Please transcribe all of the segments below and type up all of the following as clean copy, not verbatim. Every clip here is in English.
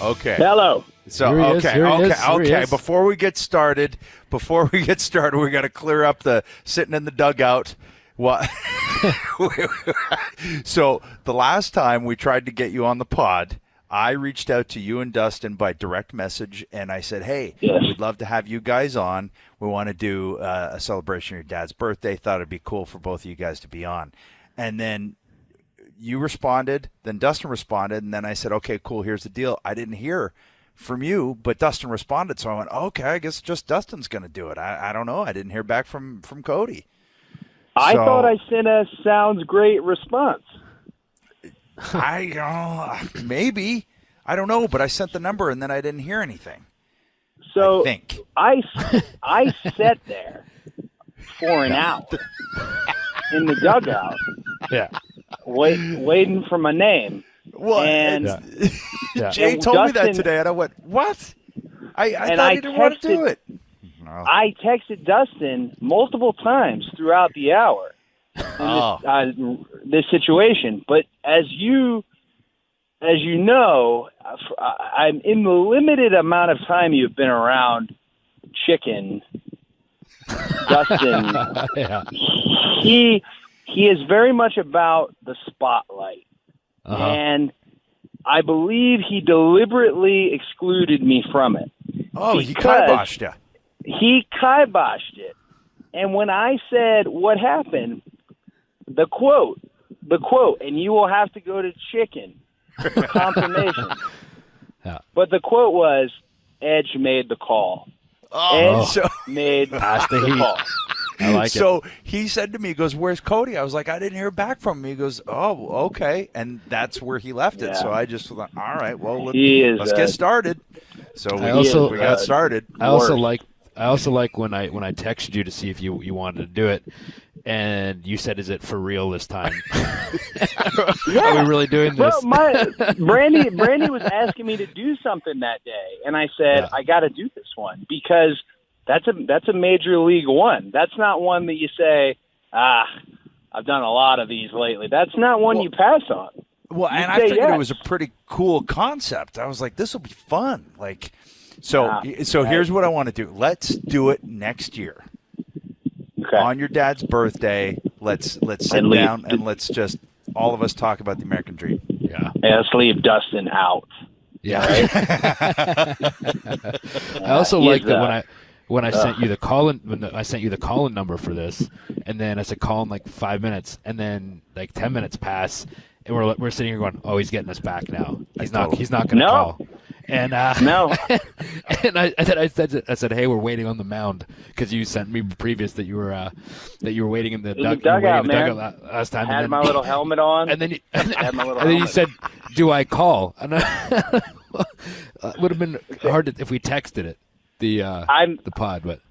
Okay. Hello. So okay. Before we get started, we got to clear up the sitting in the dugout. What? So the last time we tried to get you on the pod, I reached out to you and Dustin by direct message, and I said, hey, we'd love to have you guys on. We want to do a celebration of your dad's birthday. Thought it'd be cool for both of you guys to be on. And then you responded, then Dustin responded, and then I said, okay, cool, here's the deal. I didn't hear from you, but Dustin responded, so I went, okay, I guess just Dustin's going to do it. I don't know. I didn't hear back from Cody. I thought I sent a sounds great response. Maybe. I don't know, but I sent the number and then I didn't hear anything. So I think. I sat there for an hour in the dugout, waiting for my name. Well, and Jay told me that today, and I went, "What?" I thought he didn't want to do it. No. I texted Dustin multiple times throughout the hour in this situation, but as you know, I'm in the limited amount of time you've been around chicken. Dustin, he is very much about the spotlight, and I believe he deliberately excluded me from it. Oh, he kiboshed you. He kiboshed it. And when I said what happened, the quote, and you will have to go to chicken for confirmation. But the quote was, Edge made the call. Edge made the call. I like it. So he said to me, he goes, where's Cody? I was like, I didn't hear back from him. He goes, oh, okay. And that's where he left it. So I just thought, all right, well, let's get started. So we got started. I also like when I texted you to see if you wanted to do it, and you said, "Is it for real this time? Are we really doing this?" Well, Brandy was asking me to do something that day, and I said, I got to do this one because that's a major league one. That's not one that you say, I've done a lot of these lately. That's not one you pass on. Well, and I figured it was a pretty cool concept. I was like, this will be fun. Like, so here's what I want to do. Let's do it next year. Okay. On your dad's birthday, let's sit down and let's just all of us talk about the American dream. Yeah. Let's leave Dustin out. Yeah. Right? I also like that when I sent you the call-in number for this, and then I said call in like 5 minutes, and then like 10 minutes pass. And we're sitting here going, oh, he's getting us back now. He's not going to call. And no. And I said, hey, we're waiting on the mound because you sent me previous that you were waiting in the dugout, man. Last time. I had my little helmet on. And then you said, do I call? And it would have been hard if we texted it the pod, but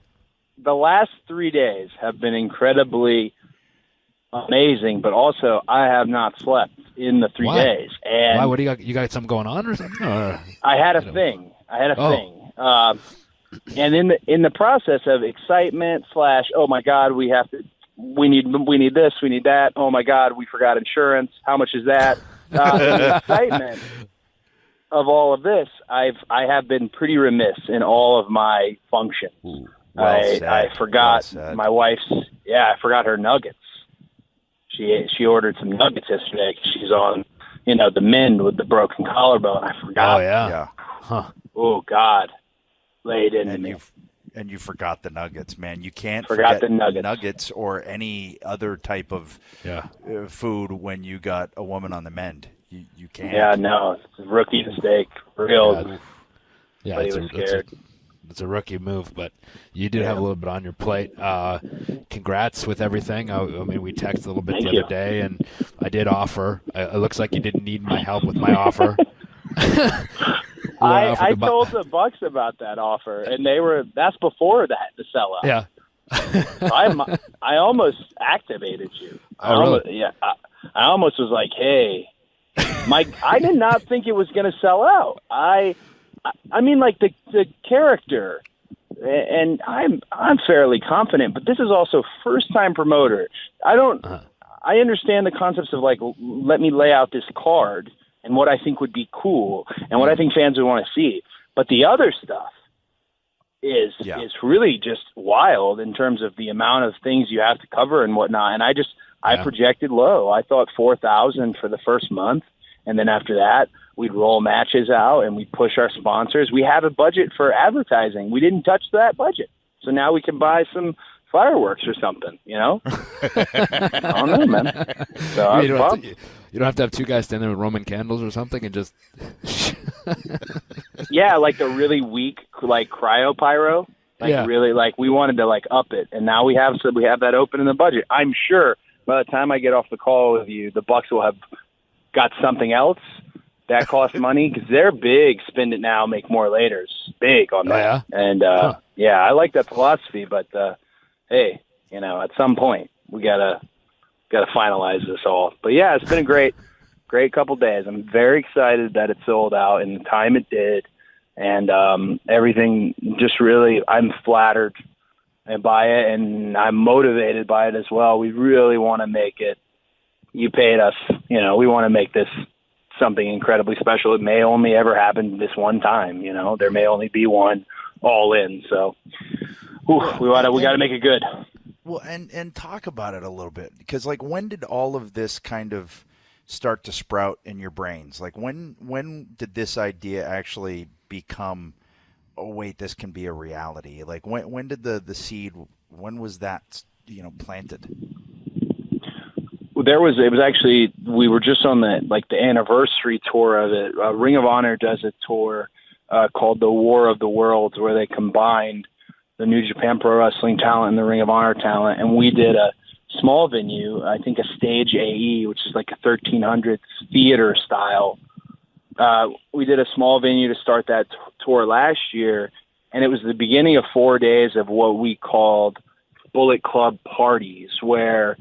the last 3 days have been incredibly amazing, but also I have not slept in the 3 days. And why? What do you got? You got something going on or something? I had a thing. And in the process of excitement / oh my God, we need this, we need that. Oh my God, we forgot insurance. How much is that? The excitement of all of this, I have been pretty remiss in all of my functions. Ooh, I forgot my wife's. I forgot her nuggets. She ordered some nuggets yesterday because she's on, the mend with the broken collarbone. I forgot. Oh, yeah. Huh. Oh, God. Laid into me. And you forgot the nuggets, man. You can't forget the nuggets or any other type of food when you got a woman on the mend. You can't. Yeah, no. It's a rookie mistake. Real. Yeah, it's a rookie move, but you did have a little bit on your plate. Congrats with everything. I mean, we texted a little bit the other day, and I did offer. It looks like you didn't need my help with my offer. I told the Bucks about that offer, and that's before that, the sellout. Yeah. I almost activated you. Really? I almost was like, hey, Mike, I did not think it was going to sell out. I mean, like the character, and I'm fairly confident, but this is also first time promoter. I understand the concepts of like, let me lay out this card and what I think would be cool and what I think fans would want to see. But the other stuff is really just wild in terms of the amount of things you have to cover and whatnot. And I projected low. I thought 4,000 for the first month. And then after that, we'd roll matches out and we'd push our sponsors. We have a budget for advertising. We didn't touch that budget. So now we can buy some fireworks or something, you know? I don't know, man. So you don't have to have two guys stand there with Roman candles or something and just... Yeah, like the really weak, like cryo pyro. Really, like we wanted to like up it. And now we have that open in the budget. I'm sure by the time I get off the call with you, the Bucks will have got something else that costs money because they're big. Spend it now, make more later. Big on that. And I like that philosophy. But hey, you know, at some point we gotta finalize this all. But yeah, it's been a great couple days. I'm very excited that it sold out in the time it did, and everything just really. I'm flattered by it, and I'm motivated by it as well. We really want to make it. You paid us, you know, we want to make this something incredibly special. It may only ever happen this one time, you know, there may only be one all in. So we got to make it good. Well, and talk about it a little bit, because like, when did all of this kind of start to sprout in your brains? Like when did this idea actually become, oh wait, this can be a reality? Like when did the seed, when was that, you know, planted? It was actually, we were just on the anniversary tour of it. Ring of Honor does a tour called the War of the Worlds, where they combined the New Japan Pro Wrestling talent and the Ring of Honor talent. And we did a small venue, I think a stage AE, which is like a 1300s theater style. We did a small venue to start that tour last year. And it was the beginning of 4 days of what we called Bullet Club parties, where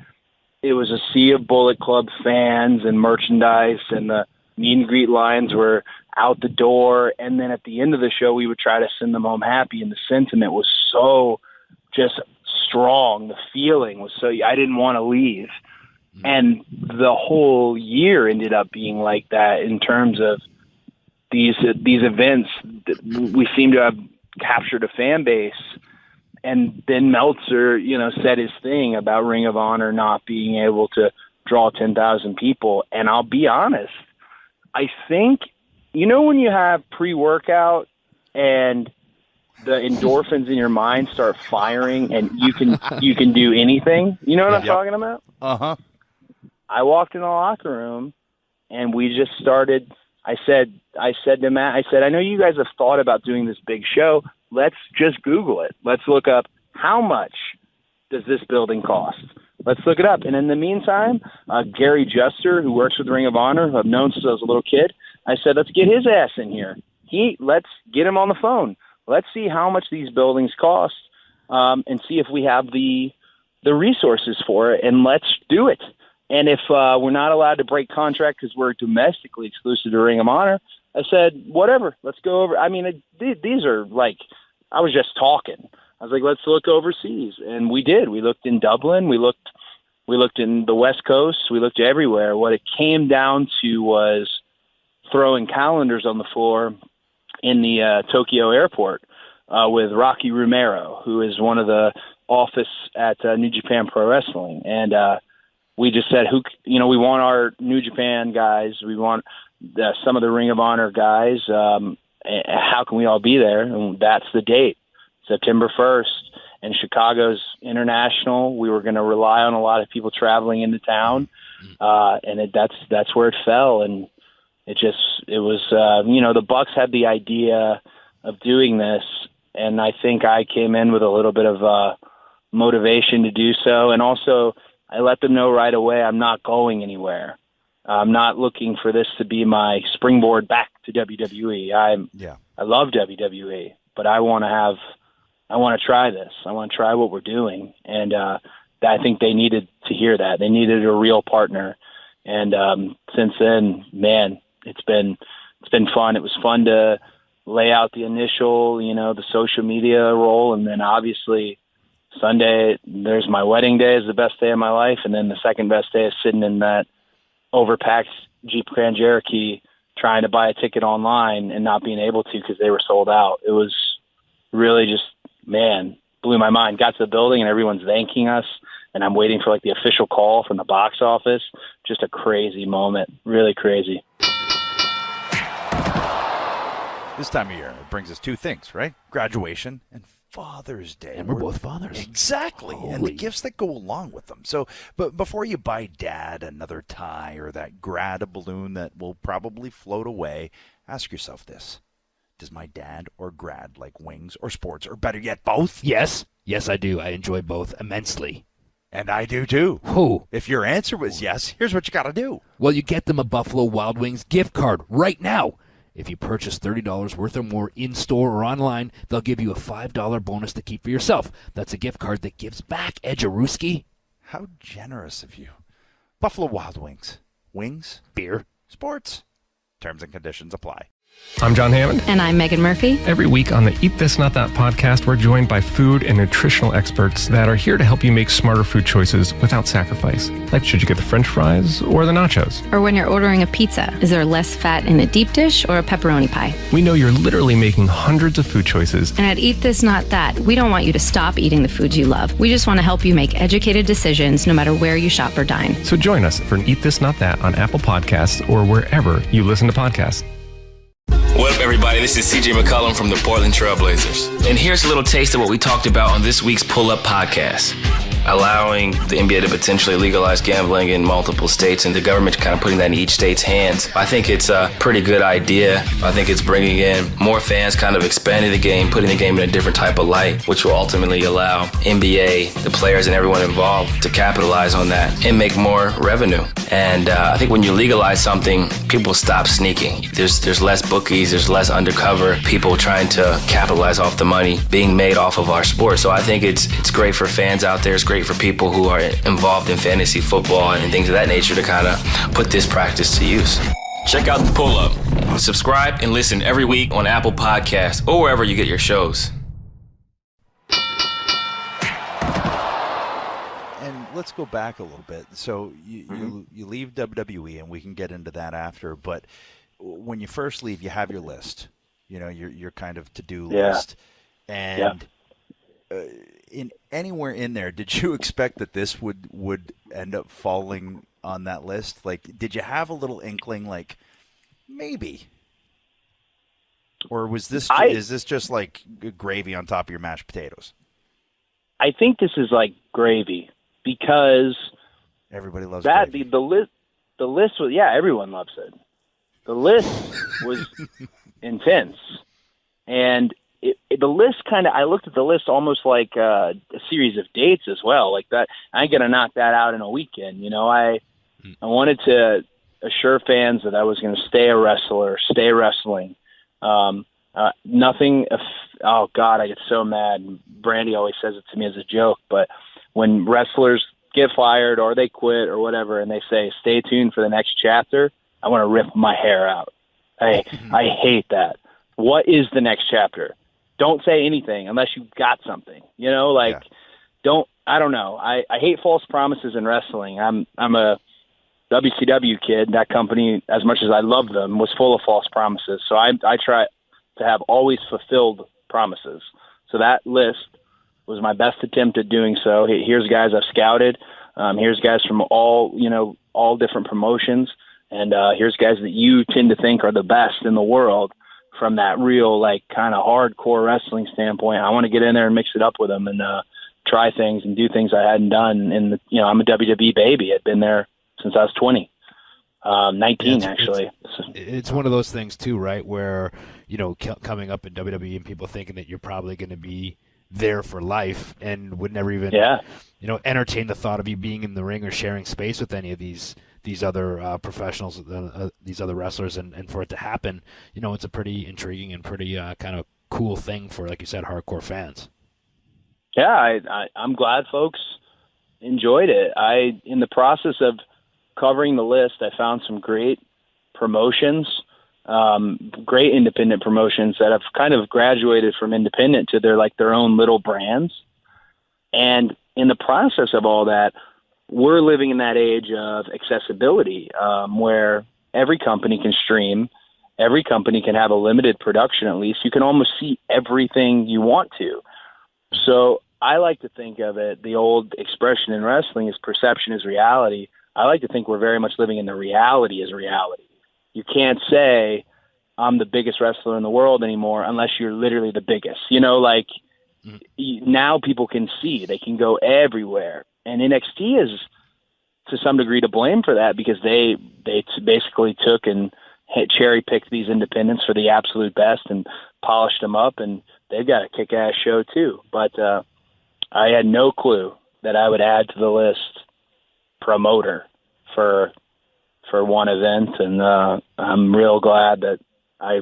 it was a sea of Bullet Club fans and merchandise, and the meet and greet lines were out the door. And then at the end of the show, we would try to send them home happy. And the sentiment was so just strong. The feeling was so, I didn't want to leave. And the whole year ended up being like that in terms of these events. We seem to have captured a fan base. And Ben Meltzer, you know, said his thing about Ring of Honor not being able to draw 10,000 people. And I'll be honest, I think, you know, when you have pre-workout and the endorphins in your mind start firing and you can do anything, you know what I'm talking about? Uh-huh. I walked in the locker room and we just started. I said to Matt, I know you guys have thought about doing this big show. Let's just Google it. Let's look up, how much does this building cost? Let's look it up. And in the meantime, Gary Juster, who works with Ring of Honor, who I've known since I was a little kid, I said, let's get his ass in here. Let's get him on the phone. Let's see how much these buildings cost, and see if we have the resources for it, and let's do it. And if we're not allowed to break contract because we're domestically exclusive to Ring of Honor, I said, whatever, let's go over. I mean, these are like, I was just talking. I was like, let's look overseas. And we did. We looked in Dublin. We looked in the West Coast. We looked everywhere. What it came down to was throwing calendars on the floor in the Tokyo airport with Rocky Romero, who is one of the office at New Japan Pro Wrestling. And we just said, we want our New Japan guys. We want some of the Ring of Honor guys. How can we all be there? And that's the date, September 1st. And Chicago's international. We were going to rely on a lot of people traveling into town, and that's where it fell. And it was the Bucks had the idea of doing this, and I think I came in with a little bit of motivation to do so. And also, I let them know right away I'm not going anywhere. I'm not looking for this to be my springboard back to WWE. I love WWE, but I want to try this. I want to try what we're doing. And I think they needed to hear that. They needed a real partner. And since then, man, it's been fun. It was fun to lay out the initial, the social media role. And then obviously Sunday, there's my wedding day, is the best day of my life. And then the second best day is sitting in that overpacked Jeep Grand Cherokee trying to buy a ticket online and not being able to because they were sold out. It was really just, man, blew my mind. Got to the building and everyone's thanking us, and I'm waiting for like the official call from the box office. Just a crazy moment, really crazy. This time of year, it brings us two things, right? Graduation and Father's Day. And we're both fathers. Exactly. And the gifts that go along with them. So, but before you buy Dad another tie or that grad balloon that will probably float away, ask yourself this. Does my dad or grad like wings or sports, or better yet, both? Yes. Yes, I do. I enjoy both immensely. And I do too. Who? If your answer was yes, here's what you got to do. Well, you get them a Buffalo Wild Wings gift card right now. If you purchase $30 worth or more in-store or online, they'll give you a $5 bonus to keep for yourself. That's a gift card that gives back, Edgeruski. How generous of you. Buffalo Wild Wings. Wings, beer, sports. Terms and conditions apply. I'm John Hammond. And I'm Megan Murphy. Every week on the Eat This Not That podcast, we're joined by food and nutritional experts that are here to help you make smarter food choices without sacrifice. Like, should you get the French fries or the nachos? Or when you're ordering a pizza, is there less fat in a deep dish or a pepperoni pie? We know you're literally making hundreds of food choices. And at Eat This Not That, we don't want you to stop eating the foods you love. We just want to help you make educated decisions no matter where you shop or dine. So join us for an Eat This Not That on Apple Podcasts or wherever you listen to podcasts. What up, everybody? This is CJ McCollum from the Portland Trail Blazers. And here's a little taste of what we talked about on this week's Pull Up Podcast. Allowing the NBA to potentially legalize gambling in multiple states and the government kind of putting that in each state's hands. I think it's a pretty good idea. I think it's bringing in more fans, kind of expanding the game, putting the game in a different type of light, which will ultimately allow NBA, the players, and everyone involved to capitalize on that and make more revenue. And I think when you legalize something, people stop sneaking. There's less bookies, there's less undercover people trying to capitalize off the money being made off of our sport. So I think it's great for fans out there. It's great for people who are involved in fantasy football and things of that nature to kind of put this practice to use. Check out the Pull Up. Subscribe and listen every week on Apple Podcasts or wherever you get your shows. And let's go back a little bit. So you leave WWE, and we can get into that after. But when you first leave, you have your list. You know, your kind of to-do list. And in anywhere in there, did you expect that this would end up falling on that list? Like, did you have a little inkling, like, maybe? Or was this is this just like gravy on top of your mashed potatoes? I think this is like gravy because everybody loves that. gravy. The list was, everyone loves it. The list was intense, and the list kind of, I looked at the list almost like a series of dates as well. Like that, I ain't gonna knock that out in a weekend. You know, I wanted to assure fans that I was going to stay a wrestler, stay wrestling. Nothing. Oh God, I get so mad. Brandy always says it to me as a joke, but when wrestlers get fired or they quit or whatever, and they say, "Stay tuned for the next chapter," I want to rip my hair out. I hate that. What is the next chapter? Don't say anything unless you've got something. You know, like I don't know. I hate false promises in wrestling. I'm a WCW kid. That company, as much as I love them, was full of false promises. So I try to have always fulfilled promises. So that list was my best attempt at doing so. Here's guys I've scouted. Here's guys from all different promotions. And here's guys that you tend to think are the best in the world from that real, like, kind of hardcore wrestling standpoint. I want to get in there and mix it up with them and try things and do things I hadn't done. And, I'm a WWE baby. I'd been there since I was 20. 19, actually. It's one of those things, too, right, where, coming up in WWE and people thinking that you're probably going to be there for life and would never even, entertain the thought of you being in the ring or sharing space with any of these other professionals, these other wrestlers, and for it to happen, it's a pretty intriguing and pretty kind of cool thing for, like you said, hardcore fans. Yeah, I'm glad folks enjoyed it. In the process of covering the list, I found some great promotions, great independent promotions that have kind of graduated from independent to their own little brands. And in the process of all that, we're living in that age of accessibility, where every company can stream every company can have a limited production at least. You can almost see everything you want to. So I like to think of it, the old expression in wrestling is perception is reality. I like to think we're very much living in the reality is reality. You can't say I'm the biggest wrestler in the world anymore unless you're literally the biggest. Now people can see. They can go everywhere. And NXT is to some degree to blame for that because they basically took and cherry-picked these independents for the absolute best and polished them up, and they've got a kick-ass show too. But I had no clue that I would add to the list promoter for one event, and I'm real glad that I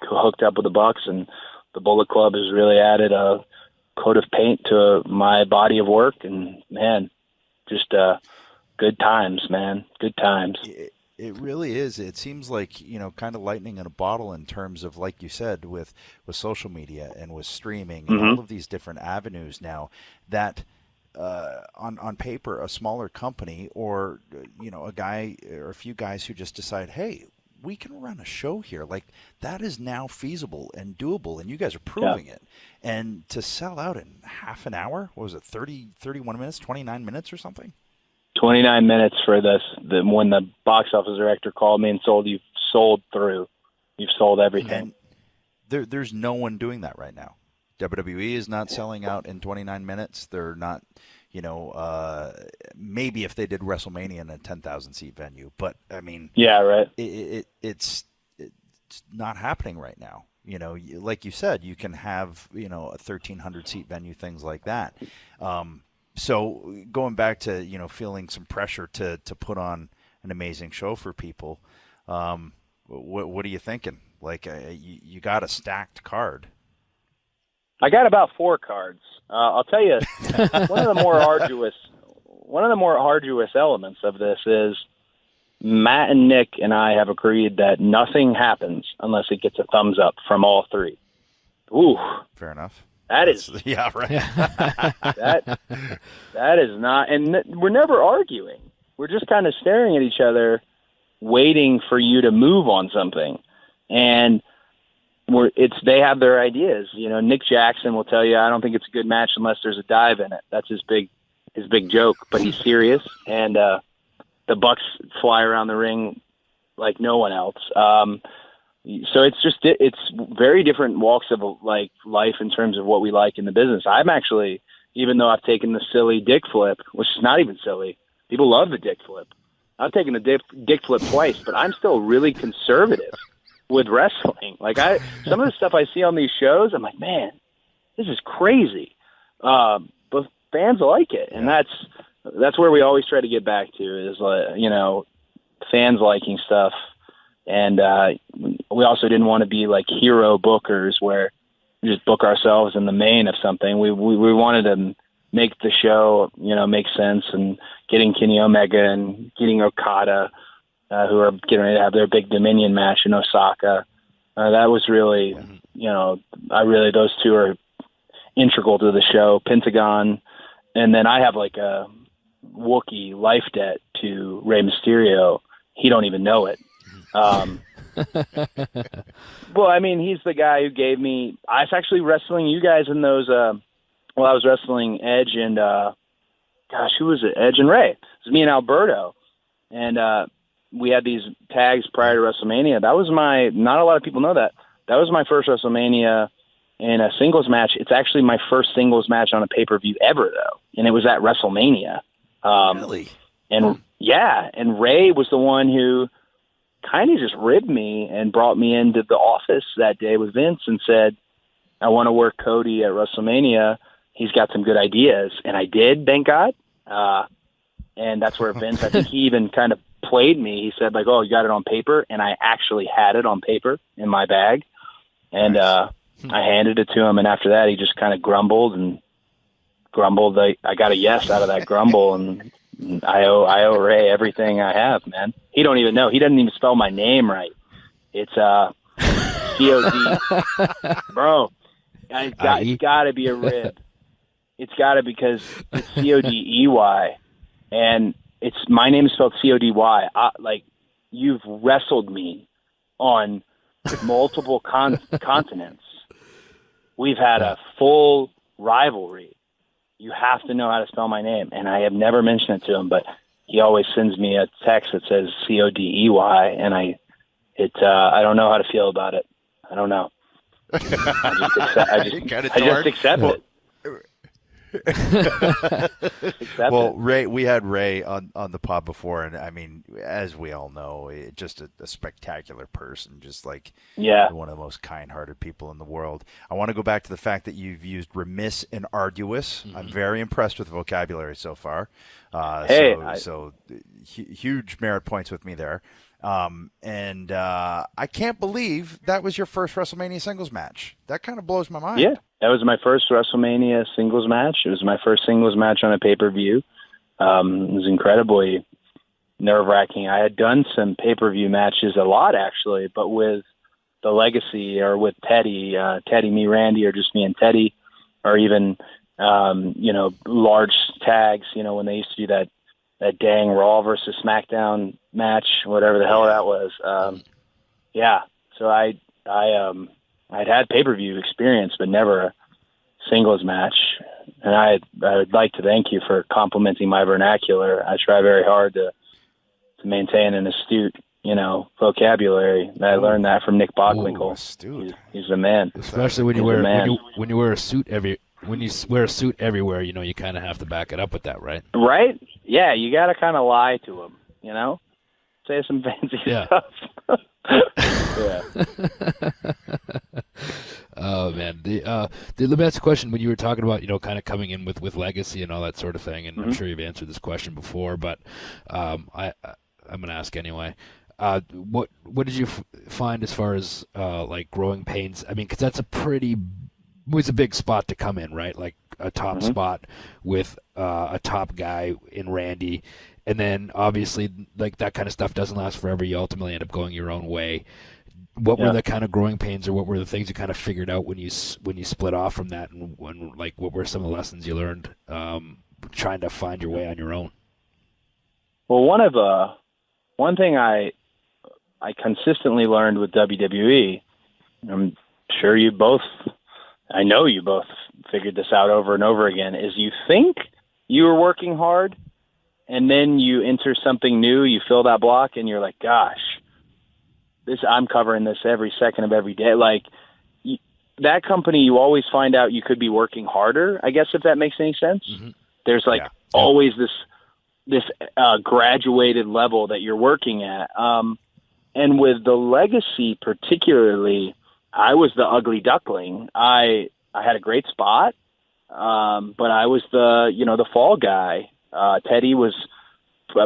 hooked up with the Bucks, and the Bullet Club has really added a coat of paint to my body of work, and man, just good times, man, good times. It really is. It seems like, kind of lightning in a bottle in terms of, like you said, with social media and with streaming and all of these different avenues now that on paper, a smaller company or, a guy or a few guys who just decide, hey, we can run a show here. Like, that is now feasible and doable, and you guys are proving it. And to sell out in half an hour, what was it, 31 minutes, 29 minutes or something? 29 minutes for this. When the box office director called me and you've sold through. You've sold everything. There's no one doing that right now. WWE is not selling out in 29 minutes. They're not, maybe if they did WrestleMania in a 10,000 seat venue, but I mean, yeah, right. It's not happening right now. Like you said, you can have, a 1,300 seat venue, things like that. So going back to, feeling some pressure to put on an amazing show for people, what are you thinking? Like, you got a stacked card. I got about 4 cards. I'll tell you, one of the more arduous elements of this is Matt and Nick and I have agreed that nothing happens unless it gets a thumbs up from all 3. Ooh, fair enough. That is, yeah, right. that is not, and we're never arguing. We're just kind of staring at each other, waiting for you to move on something. And they have their ideas. Nick Jackson will tell you, I don't think it's a good match unless there's a dive in it. That's his big joke, but he's serious. And the Bucks fly around the ring like no one else. So it's very different walks of life in terms of what we like in the business. I'm actually, even though I've taken the silly dick flip, which is not even silly, people love the dick flip. I've taken the dick flip twice, but I'm still really conservative with wrestling. Some of the stuff I see on these shows, I'm like, man, this is crazy. But fans like it, and that's where we always try to get back to is fans liking stuff. And we also didn't want to be like hero bookers where we just book ourselves in the main of something. We wanted to make the show, make sense, and getting Kenny Omega and getting Okada, who are getting ready to have their big Dominion match in Osaka. That was really, those 2 are integral to the show. Pentagon, and then I have like a Wookiee life debt to Rey Mysterio. He don't even know it. Well, I mean, he's the guy who gave me. I was actually wrestling you guys in those. I was wrestling Edge and who was it? Edge and Ray. It was me and Alberto, and we had these tags prior to WrestleMania. That was not a lot of people know that. That was my first WrestleMania in a singles match. It's actually my first singles match on a pay-per-view ever, though. And it was at WrestleMania. Really? And and Ray was the one who kind of just ribbed me and brought me into the office that day with Vince and said, I want to work Cody at WrestleMania. He's got some good ideas. And I did, thank God. And that's where Vince, I think he even kind of played me. He said, oh, you got it on paper? And I actually had it on paper in my bag. And I handed it to him. And after that, he just kind of grumbled. I got a yes out of that grumble. And I owe Ray everything I have, man. He don't even know. He doesn't even spell my name right. It's COD. Bro, it's got to be a rib. It's got to because it's CODEY. And my name is spelled CODY. You've wrestled me on multiple continents. We've had a full rivalry. You have to know how to spell my name. And I have never mentioned it to him, but he always sends me a text that says CODEY, and I don't know how to feel about it. I don't know. I just accept it. Well, Ray, we had Ray on the pod before, and I mean, as we all know, just a spectacular person, just like one of the most kind-hearted people in the world. I want to go back to the fact that you've used remiss and arduous. Mm-hmm. I'm very impressed with the vocabulary so far. Huge merit points with me there. And I can't believe that was your first WrestleMania singles match. That kind of blows my mind. Yeah, that was my first WrestleMania singles match. It was my first singles match on a pay-per-view. It was incredibly nerve-wracking. I had done some pay-per-view matches a lot, actually, but with the Legacy or with Teddy, me, Randy, or just me and Teddy, or even, large tags, when they used to do that dang Raw versus SmackDown match, whatever the hell that was. So I'd had pay-per-view experience, but never a singles match. And I would like to thank you for complimenting my vernacular. I try very hard to maintain an astute, vocabulary. I learned that from Nick Bockwinkel. Astute. He's the man. Especially when you wear a suit when you wear a suit everywhere, you kind of have to back it up with that, right? Right? Yeah, you got to kind of lie to him, say some fancy stuff. Yeah. Oh man, let me ask a question. When you were talking about kind of coming in with Legacy and all that sort of thing, and I'm sure you've answered this question before, but I'm going to ask anyway. What did you find as far as like growing pains? I mean, because that's was a big spot to come in, right? Like a top spot with a top guy in Randy. And then obviously like that kind of stuff doesn't last forever. You ultimately end up going your own way. What were the kind of growing pains, or what were the things you kind of figured out when you split off from that, and what were some of the lessons you learned trying to find your way on your own? Well, one thing I consistently learned with WWE, I'm sure I know you both figured this out over and over again, is you think you were working hard, and then you enter something new, you fill that block, and you're like, gosh, I'm covering this every second of every day. Like, that company, you always find out you could be working harder, I guess, if that makes any sense. Mm-hmm. There's always this graduated level that you're working at. And with the Legacy particularly, I was the ugly duckling. I had a great spot, but I was the fall guy. Teddy was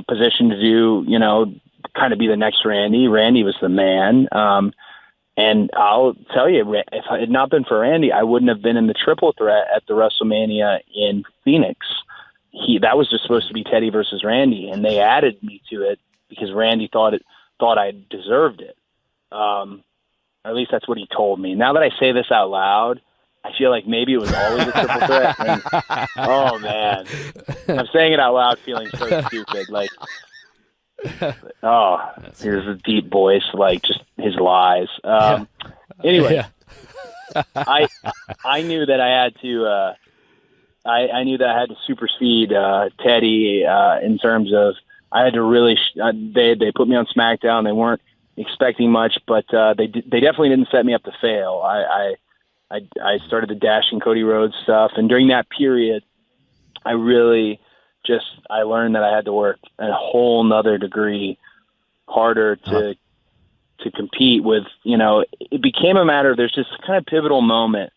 positioned to do, kind of be the next Randy. Randy was the man. And I'll tell you, if it had not been for Randy, I wouldn't have been in the triple threat at the WrestleMania in Phoenix. That was just supposed to be Teddy versus Randy, and they added me to it because Randy thought I deserved it. Or at least that's what he told me. Now that I say this out loud, I feel like maybe it was always a triple threat. And, oh, man. I'm saying it out loud feeling so stupid. Like, here's a deep voice, like just his lies. Anyway, I knew that I had to I knew that I had to supersede Teddy in terms of I had to really they put me on SmackDown. They weren't expecting much, but they definitely didn't set me up to fail. I started the dashing Cody Rhodes stuff, and during that period, I really I learned that I had to work a whole nother degree harder to compete with. It became a matter of there's this kind of pivotal moment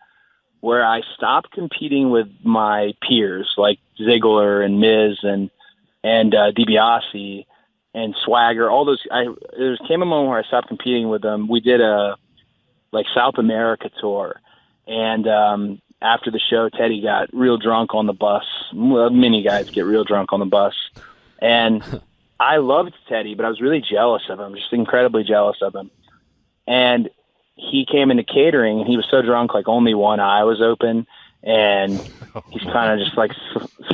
where I stopped competing with my peers like Ziggler and Miz and DiBiase and Swagger, all those. There came a moment where I stopped competing with them. We did a South America tour, and after the show, Teddy got real drunk on the bus. Well, many guys get real drunk on the bus, and I loved Teddy, but I was really jealous of him, just incredibly jealous of him. And he came into catering, and he was so drunk, like only one eye was open, and he's kind of just like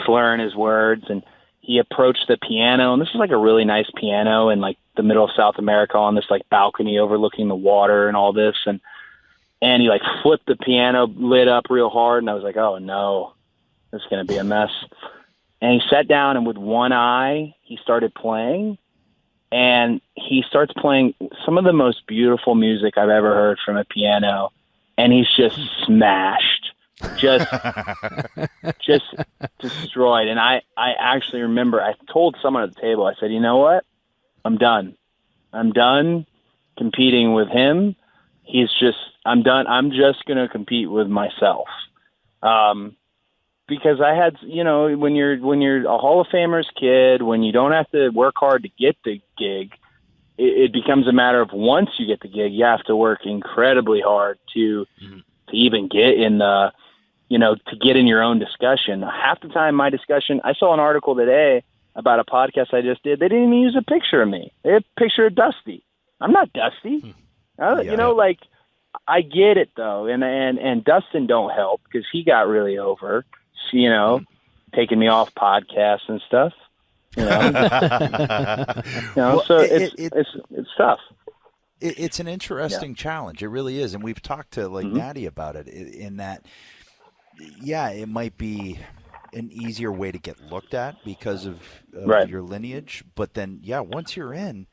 slurring his words, and he approached the piano, and this is like a really nice piano in like the middle of South America on this like balcony overlooking the water and all this. And he like flipped the piano lid up real hard. And I was like, oh no, this is going to be a mess. And he sat down and with one eye, he started playing. And he starts playing some of the most beautiful music I've ever heard from a piano. And he's just smashed, just destroyed. And I actually remember I told someone at the table, I said, you know what? I'm done competing with him. I'm done. I'm just going to compete with myself. Because I had, when you're a Hall of Famer's kid, when you don't have to work hard to get the gig, it becomes a matter of once you get the gig, you have to work incredibly hard to even get in the, to get in your own discussion. Half the time my discussion, I saw an article today about a podcast I just did. They didn't even use a picture of me. They had a picture of Dusty. I'm not Dusty. Like I get it though. And Dustin don't help because he got really over. Taking me off podcasts and stuff. Well, so it's tough. It's an interesting challenge. It really is, and we've talked to Natty about it. In that, it might be an easier way to get looked at because of your lineage. But then, once you're in,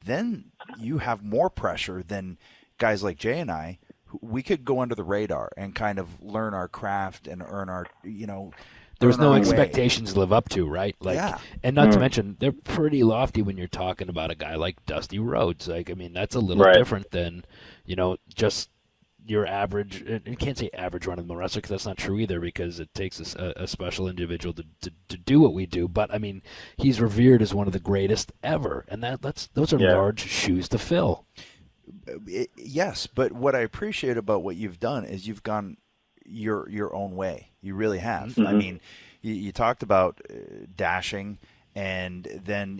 then you have more pressure than guys like Jay and I. We could go under the radar and kind of learn our craft and earn our, There's no expectations to live up to, right? And not to mention, they're pretty lofty when you're talking about a guy like Dusty Rhodes. That's a little different than, just your average. You can't say average run-of-the-mill wrestler because that's not true either, because it takes a special individual to do what we do. But he's revered as one of the greatest ever, and those are large shoes to fill. Yes, but what I appreciate about what you've done is you've gone your own way. You really have. You talked about dashing and then,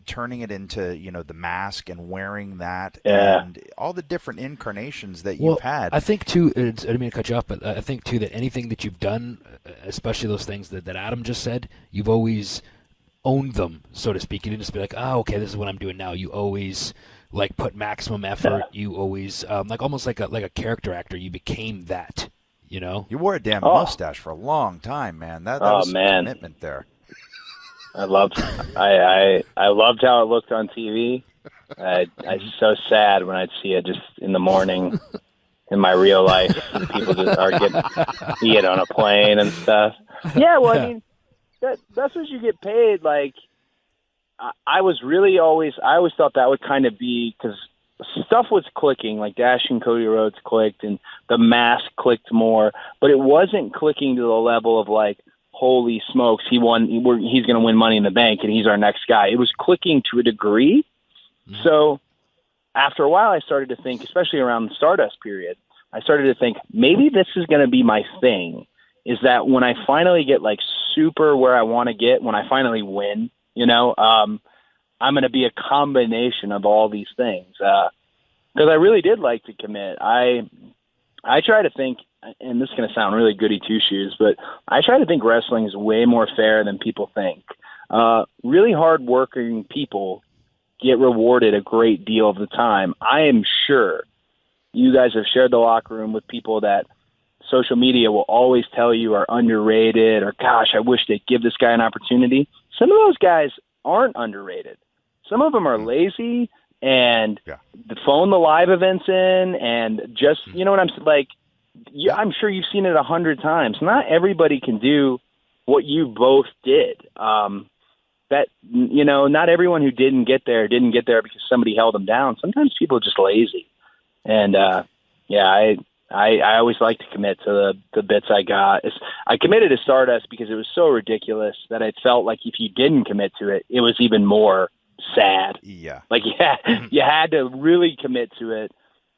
turning it into, the mask and wearing that and all the different incarnations that you've had. I think, too, I didn't mean to cut you off, but I think, too, that anything that you've done, especially those things that Adam just said, you've always owned them, so to speak. You didn't just be like, oh, okay, this is what I'm doing now. You always put maximum effort. You always almost like a character actor. You became that. You wore a damn mustache for a long time, man. That was a commitment there. I loved how it looked on TV. I was so sad when I'd see it just in the morning in my real life. And people just are get on a plane and stuff. Yeah, well, that's what you get paid. I always thought that would kind of be, because stuff was clicking, like Dash and Cody Rhodes clicked and the mask clicked more, but it wasn't clicking to the level of holy smokes, he's going to win Money in the Bank and he's our next guy. It was clicking to a degree. Mm-hmm. So after a while I started to think, especially around the Stardust period, I started to think maybe this is going to be my thing, is that when I finally get super where I want to get, when I finally win, I'm going to be a combination of all these things. Because I really did like to commit. I try to think, and this is going to sound really goody two-shoes, but I try to think wrestling is way more fair than people think. Really hard-working people get rewarded a great deal of the time. I am sure you guys have shared the locker room with people that social media will always tell you are underrated, or, gosh, I wish they'd give this guy an opportunity. Some of those guys aren't underrated. Some of them are lazy and phone the live events in and just, you know what I'm like? I'm sure you've seen it 100 times. Not everybody can do what you both did. Not everyone who didn't get there because somebody held them down. Sometimes people are just lazy. And, I always like to commit to the bits I got. I committed to Stardust because it was so ridiculous that it felt like if you didn't commit to it, it was even more sad. Yeah. You had to really commit to it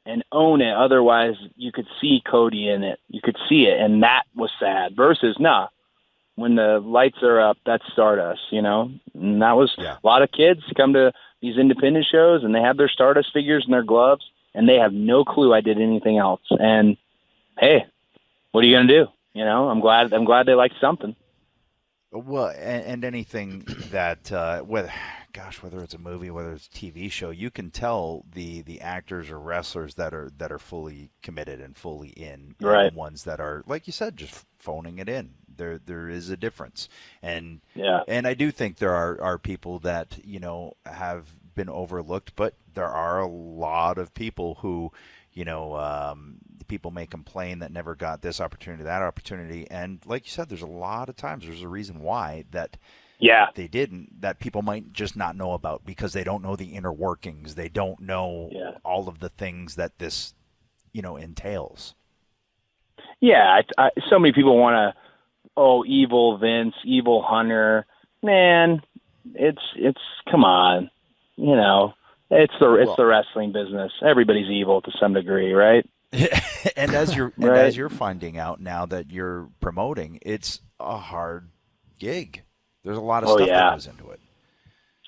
and own it. Otherwise, you could see Cody in it. You could see it, and that was sad. Versus, when the lights are up, that's Stardust, And that was a lot of kids come to these independent shows, and they have their Stardust figures in their gloves, and they have no clue I did anything else. And, hey, what are you going to do? I'm glad they liked something. Well, and anything that gosh, whether it's a movie, whether it's a TV show, you can tell the actors or wrestlers that are fully committed and fully in, right, and the ones that are, like you said, just phoning it in. There is a difference, and I do think there are people that have been overlooked, but there are a lot of people who, people may complain that never got this opportunity, that opportunity, and like you said, there's a lot of times there's a reason why that. Yeah, they didn't, that people might just not know about because they don't know the inner workings. They don't know all of the things that this, entails. Yeah, so many people want to, evil Vince, evil Hunter. Man, it's come on, it's the wrestling business. Everybody's evil to some degree, right? And as you're finding out now that you're promoting, it's a hard gig. There's a lot of stuff that goes into it.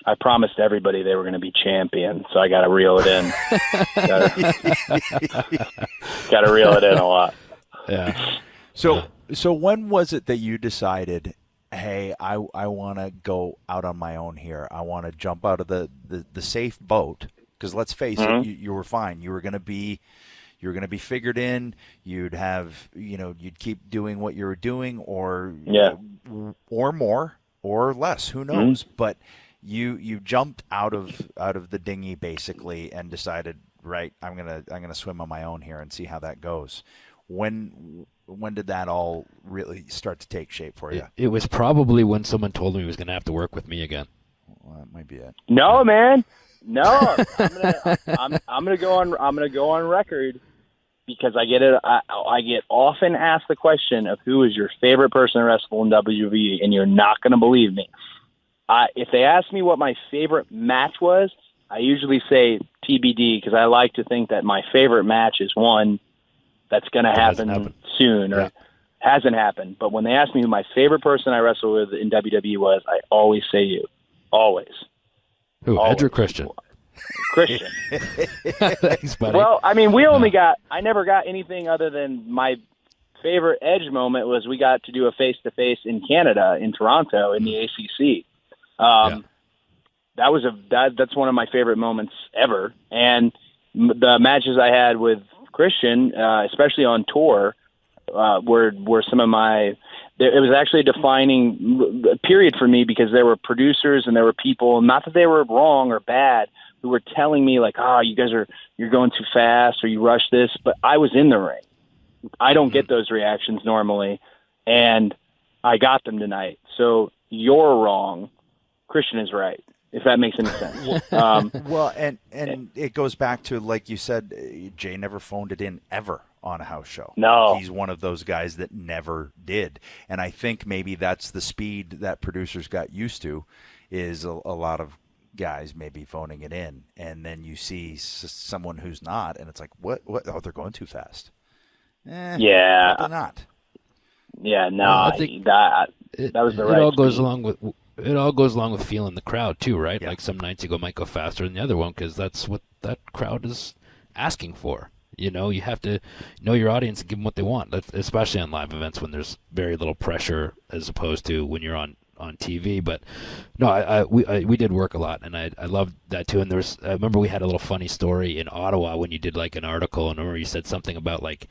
I promised everybody they were going to be champion, so I got to reel it in. Got to reel it in a lot. Yeah. So when was it that you decided, hey, I want to go out on my own here. I want to jump out of the safe boat, because let's face it, you were fine. You were going to be figured in. You'd have, you'd keep doing what you were doing, or more. Or less, who knows? But you jumped out of the dinghy basically and decided, right, I'm gonna swim on my own here and see how that goes. When did that all really start to take shape for you? It was probably when someone told me he was gonna have to work with me again. Well, that might be it. No, man, no. I'm gonna go on record. Because I get often asked the question of who is your favorite person to wrestle in WWE, and you're not going to believe me. If they ask me what my favorite match was, I usually say TBD, because I like to think that my favorite match is one that's going to happen soon or hasn't happened. But when they ask me who my favorite person I wrestled with in WWE was, I always say you. Always. Who, always. Edge or Christian? Christian. Thanks, buddy. Well, I mean, I never got anything other than my favorite Edge moment was we got to do a face-to-face in Canada, in Toronto, in the ACC. That's one of my favorite moments ever. And the matches I had with Christian, especially on tour, were some of my. It was actually a defining period for me, because there were producers and there were people, not that they were wrong or bad, who were telling me like, you're going too fast or you rush this, but I was in the ring. I don't get those reactions normally, and I got them tonight. So you're wrong. Christian is right, if that makes any sense. Well, and it goes back to, like you said, Jay never phoned it in ever on a house show. No. He's one of those guys that never did. And I think maybe that's the speed that producers got used to, is a lot of guys maybe phoning it in, and then you see someone who's not, and it's like, what? Oh, they're going too fast. Yeah, they're not. Yeah, no, I think that was the right. It all goes along with feeling the crowd too, right? Yeah. Like some nights you might go faster than the other one, because that's what that crowd is asking for. You have to know your audience and give them what they want. That's especially on live events when there's very little pressure, as opposed to when you're on TV. But no, we did work a lot, and I loved that too. And I remember we had a little funny story in Ottawa when you did like an article, and I remember you said something about like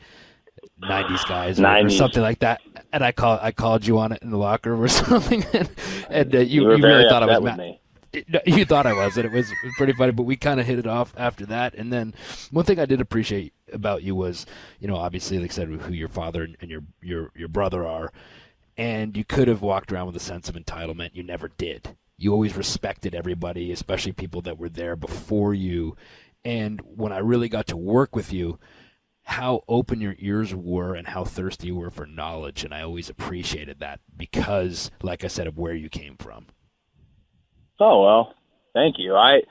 90s guys or something like that, and I called you on it in the locker room or something, and you really thought I was mad. You thought I was, and it was pretty funny, but we kind of hit it off after that. And then one thing I did appreciate about you was, obviously, like I said, who your father and your brother are. And you could have walked around with a sense of entitlement. You never did. You always respected everybody, especially people that were there before you. And when I really got to work with you, how open your ears were and how thirsty you were for knowledge. And I always appreciated that because, like I said, of where you came from. Oh, well, thank you. I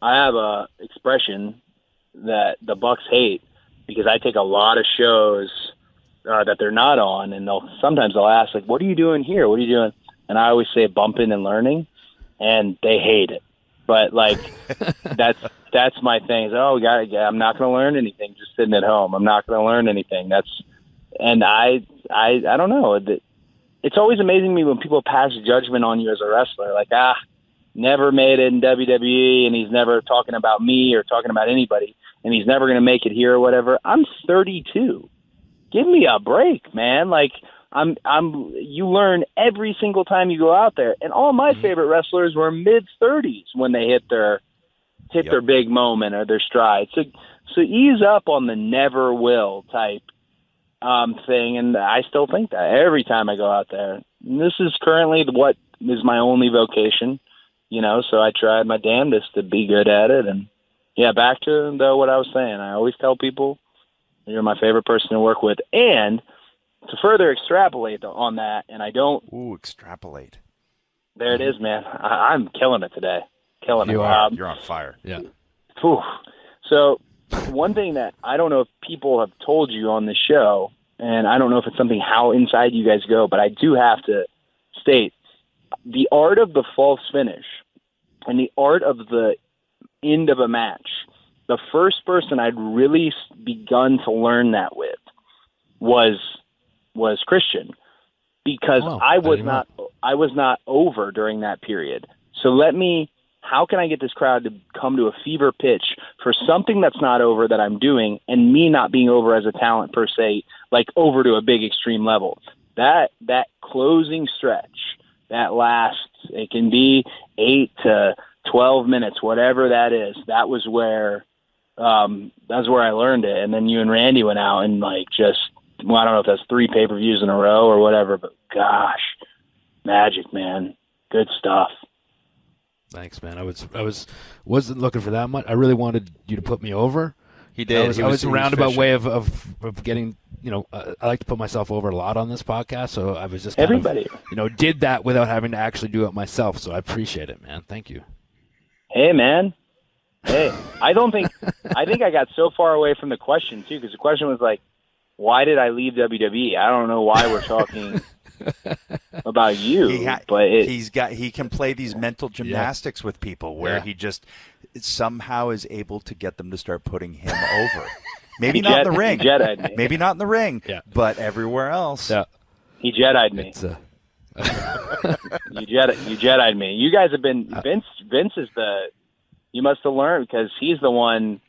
have a expression that the Bucks hate, because I take a lot of shows that they're not on, and sometimes they'll ask, like, what are you doing here? What are you doing? And I always say bumping and learning, and they hate it. But, like, that's my thing. I'm not going to learn anything just sitting at home. I'm not going to learn anything. And I don't know. It's always amazing to me when people pass judgment on you as a wrestler. Like, never made it in WWE, and he's never talking about me or talking about anybody, and he's never going to make it here or whatever. I'm 32. Give me a break, man. Like, you learn every single time you go out there. And all my favorite wrestlers were mid-30s when they hit their big moment or their stride. So ease up on the never will type thing, and I still think that every time I go out there. And this is currently what is my only vocation, so I tried my damnedest to be good at it. And, yeah, back to what I was saying. I always tell people, you're my favorite person to work with. And to further extrapolate on that, and I don't... Ooh, extrapolate. There it is, man. I'm killing it today. Killing it. You're on fire. Yeah. Whew. So one thing that I don't know if people have told you on the show, and I don't know if it's something how inside you guys go, but I do have to state, the art of the false finish and the art of the end of a match, the first person I'd really begun to learn that with was Christian, because I was not over during that period. So how can I get this crowd to come to a fever pitch for something that's not over that I'm doing, and me not being over as a talent per se, like over to a big extreme level? That closing stretch, that last, it can be 8 to 12 minutes, whatever that is. That's where I learned it. And then you and Randy went out and I don't know if that's 3 pay-per-views in a row or whatever, but gosh, magic, man. Good stuff. Thanks, man. I wasn't looking for that much. I really wanted you to put me over. He did. I was a roundabout way of getting, I like to put myself over a lot on this podcast, so I was just everybody, did that without having to actually do it myself. So I appreciate it, man. Thank you. Hey, man. Hey, I think I got so far away from the question too, because the question was like, why did I leave WWE? I don't know why we're talking about you, he can play these mental gymnastics with people where he just somehow is able to get them to start putting him over. Maybe not in the ring. Maybe not in the ring, but everywhere else. Yeah. He Jedi'd me. You Jedi'd me. You guys have been Vince is you must have learned, because he's the one.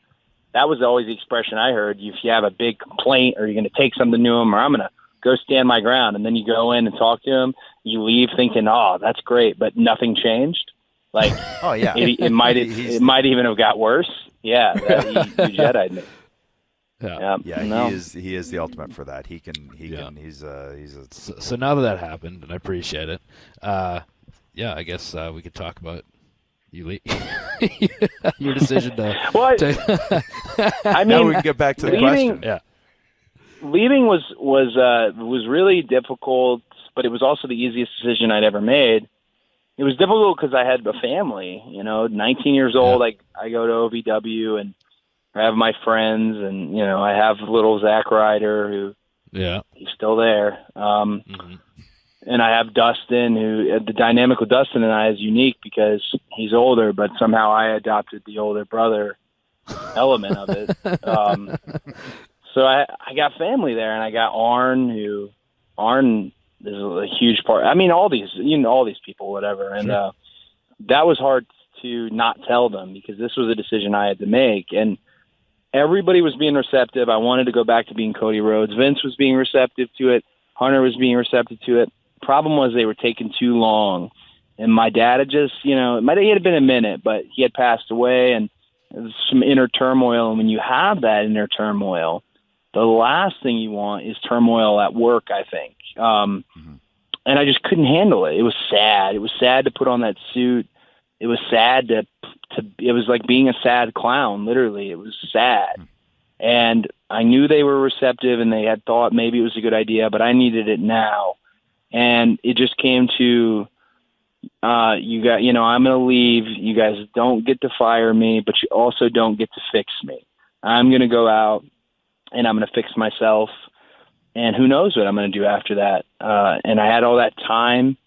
That was always the expression I heard. If you have a big complaint, or you're going to take something to him, or I'm going to go stand my ground, and then you go in and talk to him, you leave thinking, oh, that's great, but nothing changed. Like, oh yeah, it might even have got worse. Yeah, he Jedi'd me. Yeah. No. He is the ultimate for that. He can. He's a. So now that happened, and I appreciate it. I guess we could talk about your decision to. Well, I mean, now we can get back to the question. Yeah. Leaving was really difficult, but it was also the easiest decision I'd ever made. It was difficult because I had a family, 19 years old. I go to OVW, and I have my friends, and, I have little Zack Ryder, who he's still there. And I have Dustin, who the dynamic with Dustin and I is unique because he's older, but somehow I adopted the older brother element of it. So I got family there, and I got Arn is a huge part. I mean, all these people, whatever. And that was hard to not tell them, because this was a decision I had to make. And everybody was being receptive. I wanted to go back to being Cody Rhodes. Vince was being receptive to it. Hunter was being receptive to it. Problem was they were taking too long. And my dad had just, he had been a minute, but he had passed away, and there was some inner turmoil. And when you have that inner turmoil, the last thing you want is turmoil at work, I think. And I just couldn't handle it. It was sad. It was sad to put on that suit. It was sad it was like being a sad clown, literally. It was sad. And I knew they were receptive, and they had thought maybe it was a good idea, but I needed it now. And it just came to, I'm going to leave. You guys don't get to fire me, but you also don't get to fix me. I'm going to go out, and I'm going to fix myself. And who knows what I'm going to do after that. And I had all that time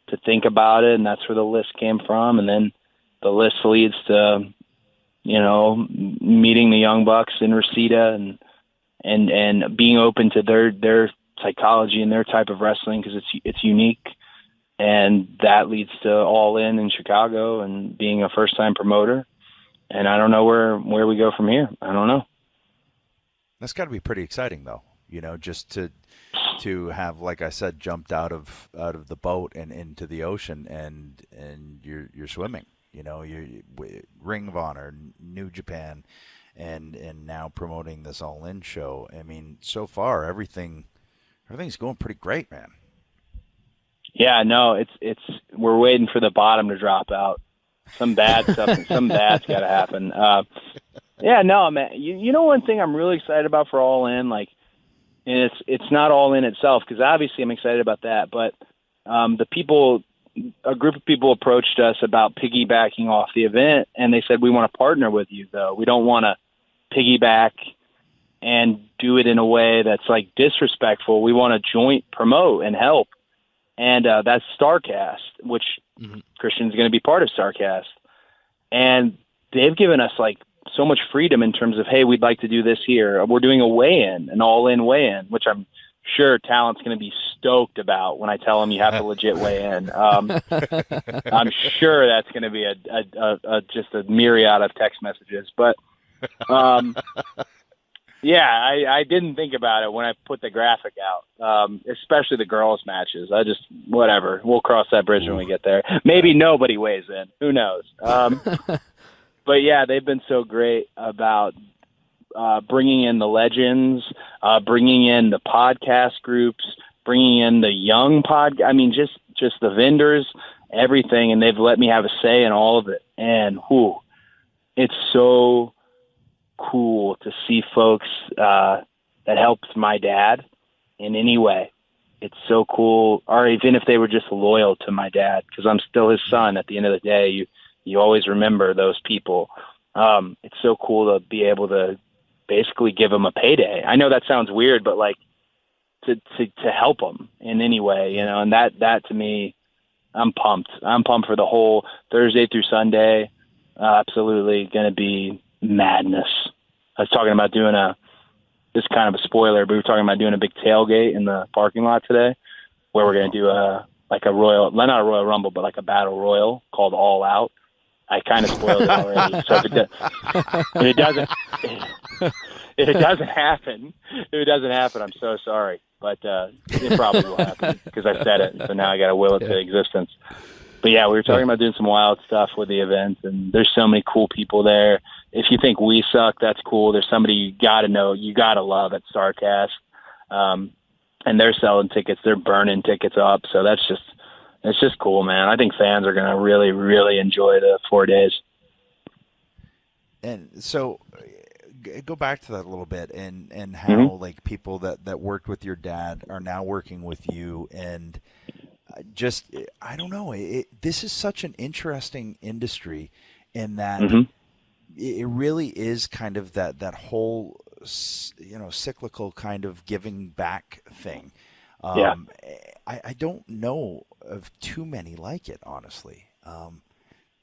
to think about it, and that's where the list came from. And then the list leads to, meeting the Young Bucks in Reseda and being open to their psychology and their type of wrestling, because it's unique. and that leads to All In Chicago and being a first-time promoter. And I don't know where we go from here. I don't know. That's got to be pretty exciting, though. Just to have, like I said, jumped out of the boat and into the ocean, and you're swimming. You're Ring of Honor, New Japan, and now promoting this All In show. I mean, so far everything's going pretty great, man. Yeah, no, it's we're waiting for the bottom to drop out. Some bad stuff, some bad's got to happen. Yeah, no, man. You know, one thing I'm really excited about for All In, and it's not All In itself, because obviously I'm excited about that, but a group of people approached us about piggybacking off the event, and they said, we want to partner with you, though. We don't want to piggyback and do it in a way that's disrespectful. We want to joint promote and help. And that's StarCast, which Christian's going to be part of StarCast. And they've given us so much freedom in terms of, hey, we'd like to do this here. We're doing a weigh-in, an all-in weigh-in, which I'm sure Talent's going to be stoked about when I tell them you have to legit weigh in. I'm sure that's going to be just a myriad of text messages. But yeah, I didn't think about it when I put the graphic out, especially the girls' matches. Whatever. We'll cross that bridge when we get there. Maybe nobody weighs in. Who knows? But, yeah, they've been so great about bringing in the legends, bringing in the podcast groups, bringing in the young just the vendors, everything. And they've let me have a say in all of it. And, it's so cool to see folks that helped my dad in any way. It's so cool, or even if they were just loyal to my dad, because I'm still his son. At the end of the day, you always remember those people. It's so cool to be able to basically give them a payday. I know that sounds weird, but to help them in any way, and that to me, I'm pumped. I'm pumped for the whole Thursday through Sunday. Absolutely going to be madness. I was talking about doing this kind of a spoiler, but we were talking about doing a big tailgate in the parking lot today, where we're going to do not a Royal Rumble, but a battle royal called All Out. I kind of spoiled it already. So if it doesn't happen, I'm so sorry, but it probably will happen because I said it. So now I got to will it to existence. But yeah, we were talking about doing some wild stuff with the event, and there's so many cool people there. If you think we suck, that's cool. There's somebody you got to know, you got to love at StarCast. And they're selling tickets. They're burning tickets up. So it's just cool, man. I think fans are going to really, really enjoy the 4 days. And so go back to that a little bit and how people that worked with your dad are now working with you, and I don't know. This is such an interesting industry in that it really is kind of that whole, cyclical kind of giving back thing. I don't know of too many like it, honestly.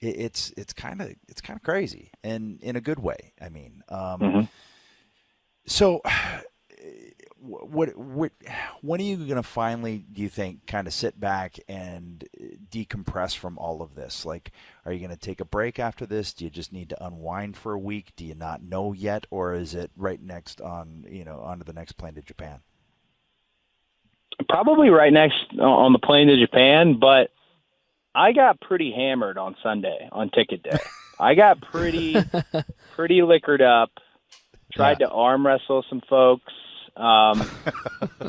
It's kind of crazy, and in a good way. I mean, so. When are you going to finally, do you think, kind of sit back and decompress from all of this? Are you going to take a break after this? Do you just need to unwind for a week? Do you not know yet? Or is it right next onto the next plane to Japan? Probably right next on the plane to Japan, but I got pretty hammered on Sunday on ticket day. I got pretty liquored up, tried to arm wrestle some folks. I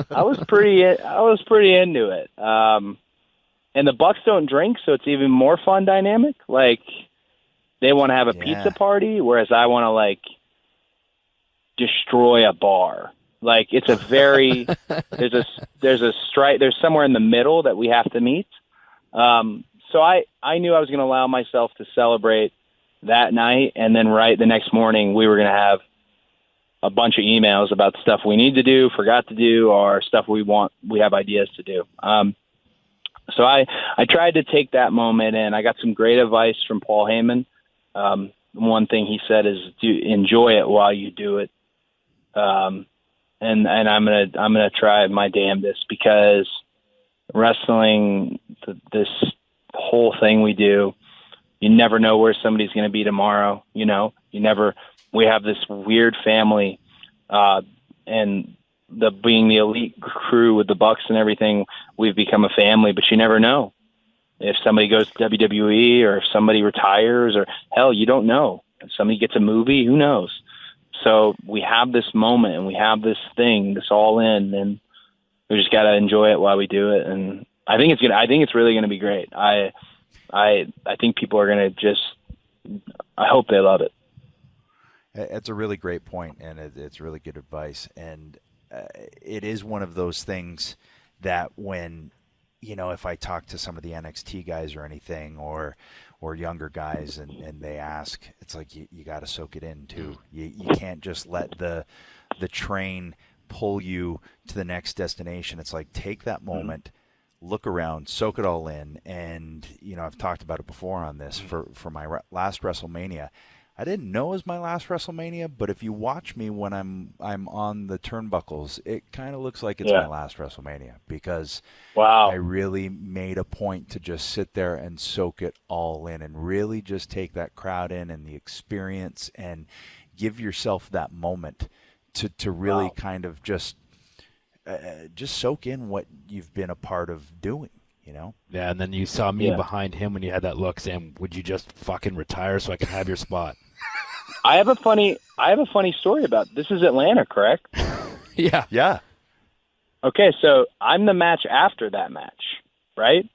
was pretty into it. And the Bucks don't drink, so it's even more fun dynamic. They want to have a pizza party, whereas I want to destroy a bar. It's a very there's somewhere in the middle that we have to meet. So I knew I was going to allow myself to celebrate that night, and then the next morning we were going to have a bunch of emails about stuff we need to do, forgot to do, or stuff we have ideas to do. So I tried to take that moment, and I got some great advice from Paul Heyman. One thing he said is enjoy it while you do it. And I'm gonna try my damnedest, because wrestling, this whole thing we do, you never know where somebody's going to be tomorrow. You know, we have this weird family, and being the elite crew with the Bucks and everything, we've become a family, but you never know if somebody goes to WWE or if somebody retires, or hell, you don't know. If somebody gets a movie, who knows? So we have this moment and we have this thing, this all in, and we just got to enjoy it while we do it. And I think it's really going to be great. I think people are going to I hope they love it. It's a really great point, and it's really good advice. And it is one of those things that when, if I talk to some of the NXT guys or anything, or younger guys, and they ask, it's like you got to soak it in too. You can't just let the train pull you to the next destination. It's like, take that moment, look around, soak it all in. And I've talked about it before on this. For my last WrestleMania, I didn't know it was my last WrestleMania, but if you watch me when I'm on the turnbuckles, it kind of looks like it's my last WrestleMania, because I really made a point to just sit there and soak it all in and really just take that crowd in and the experience and give yourself that moment to really kind of just soak in what you've been a part of doing. Yeah, and then you saw me behind him when you had that look saying, would you just fucking retire so I can have your spot? I have a funny story about this. Is Atlanta, correct? Yeah. Yeah. Okay, so I'm the match after that match, right?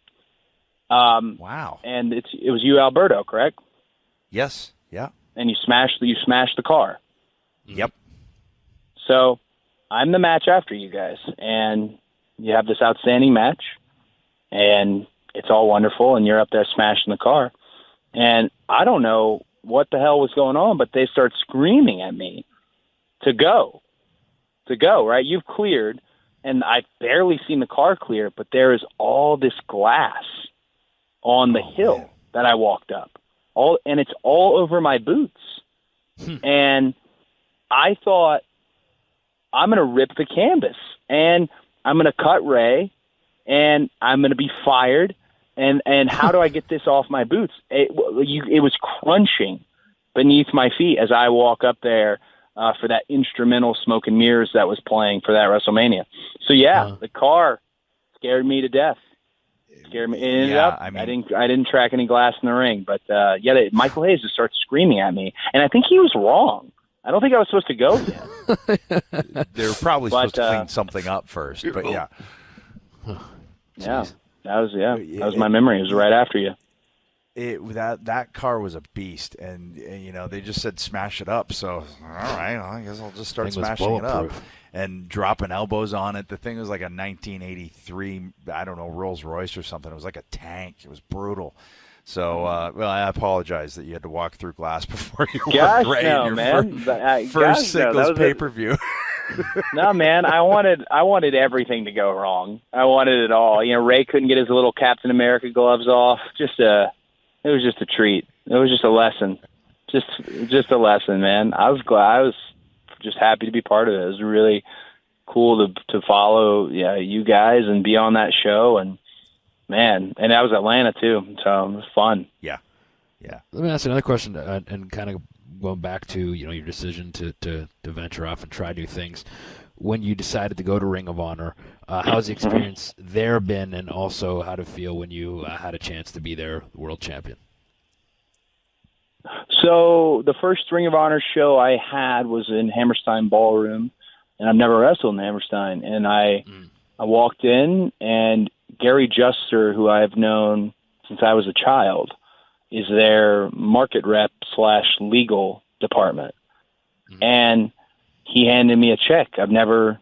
Wow. And it was you, Alberto, correct? Yes. Yeah. And you smashed the car. Yep. So I'm the match after you guys, and you have this outstanding match, and it's all wonderful, and you're up there smashing the car. And I don't know what the hell was going on, but they start screaming at me to go, right? You've cleared, and I've barely seen the car clear, but there is all this glass on the hill that I walked up, and it's all over my boots. And I thought, I'm going to rip the canvas, and I'm going to cut Ray, and I'm going to be fired, and how do I get this off my boots? It was crunching beneath my feet as I walk up there for that instrumental Smoke and Mirrors that was playing for that WrestleMania. So the car scared me to death. Scared me. It ended up, I didn't track any glass in the ring, but Michael Hayes just starts screaming at me, and I think he was wrong. I don't think I was supposed to go yet. They were probably supposed to clean something up first, but yeah. Yeah, that was my memory. It was right after you. That car was a beast, and they just said smash it up. So all right, well, I guess I'll just start smashing it up and dropping elbows on it. The thing was like a 1983, I don't know, Rolls Royce or something. It was like a tank. It was brutal. So I apologize that you had to walk through glass before you were ready in your first singles pay-per-view. No, man, I wanted everything to go wrong. I wanted it all. Ray couldn't get his little Captain America gloves off. It was just a treat. It was just a lesson. Just a lesson, man. I was glad. I was just happy to be part of it. It was really cool to follow you guys and be on that show, and man, and that was Atlanta too, so it was fun. Yeah. Let me ask another question, and kind of going back to your decision to venture off and try new things. When you decided to go to Ring of Honor, how's the experience there been, and also how to feel when you had a chance to be their world champion? So the first Ring of Honor show I had was in Hammerstein Ballroom, and I've never wrestled in Hammerstein. And I walked in, and Gary Juster, who I've known since I was a child, is their market rep / legal department. And he handed me a check. I've never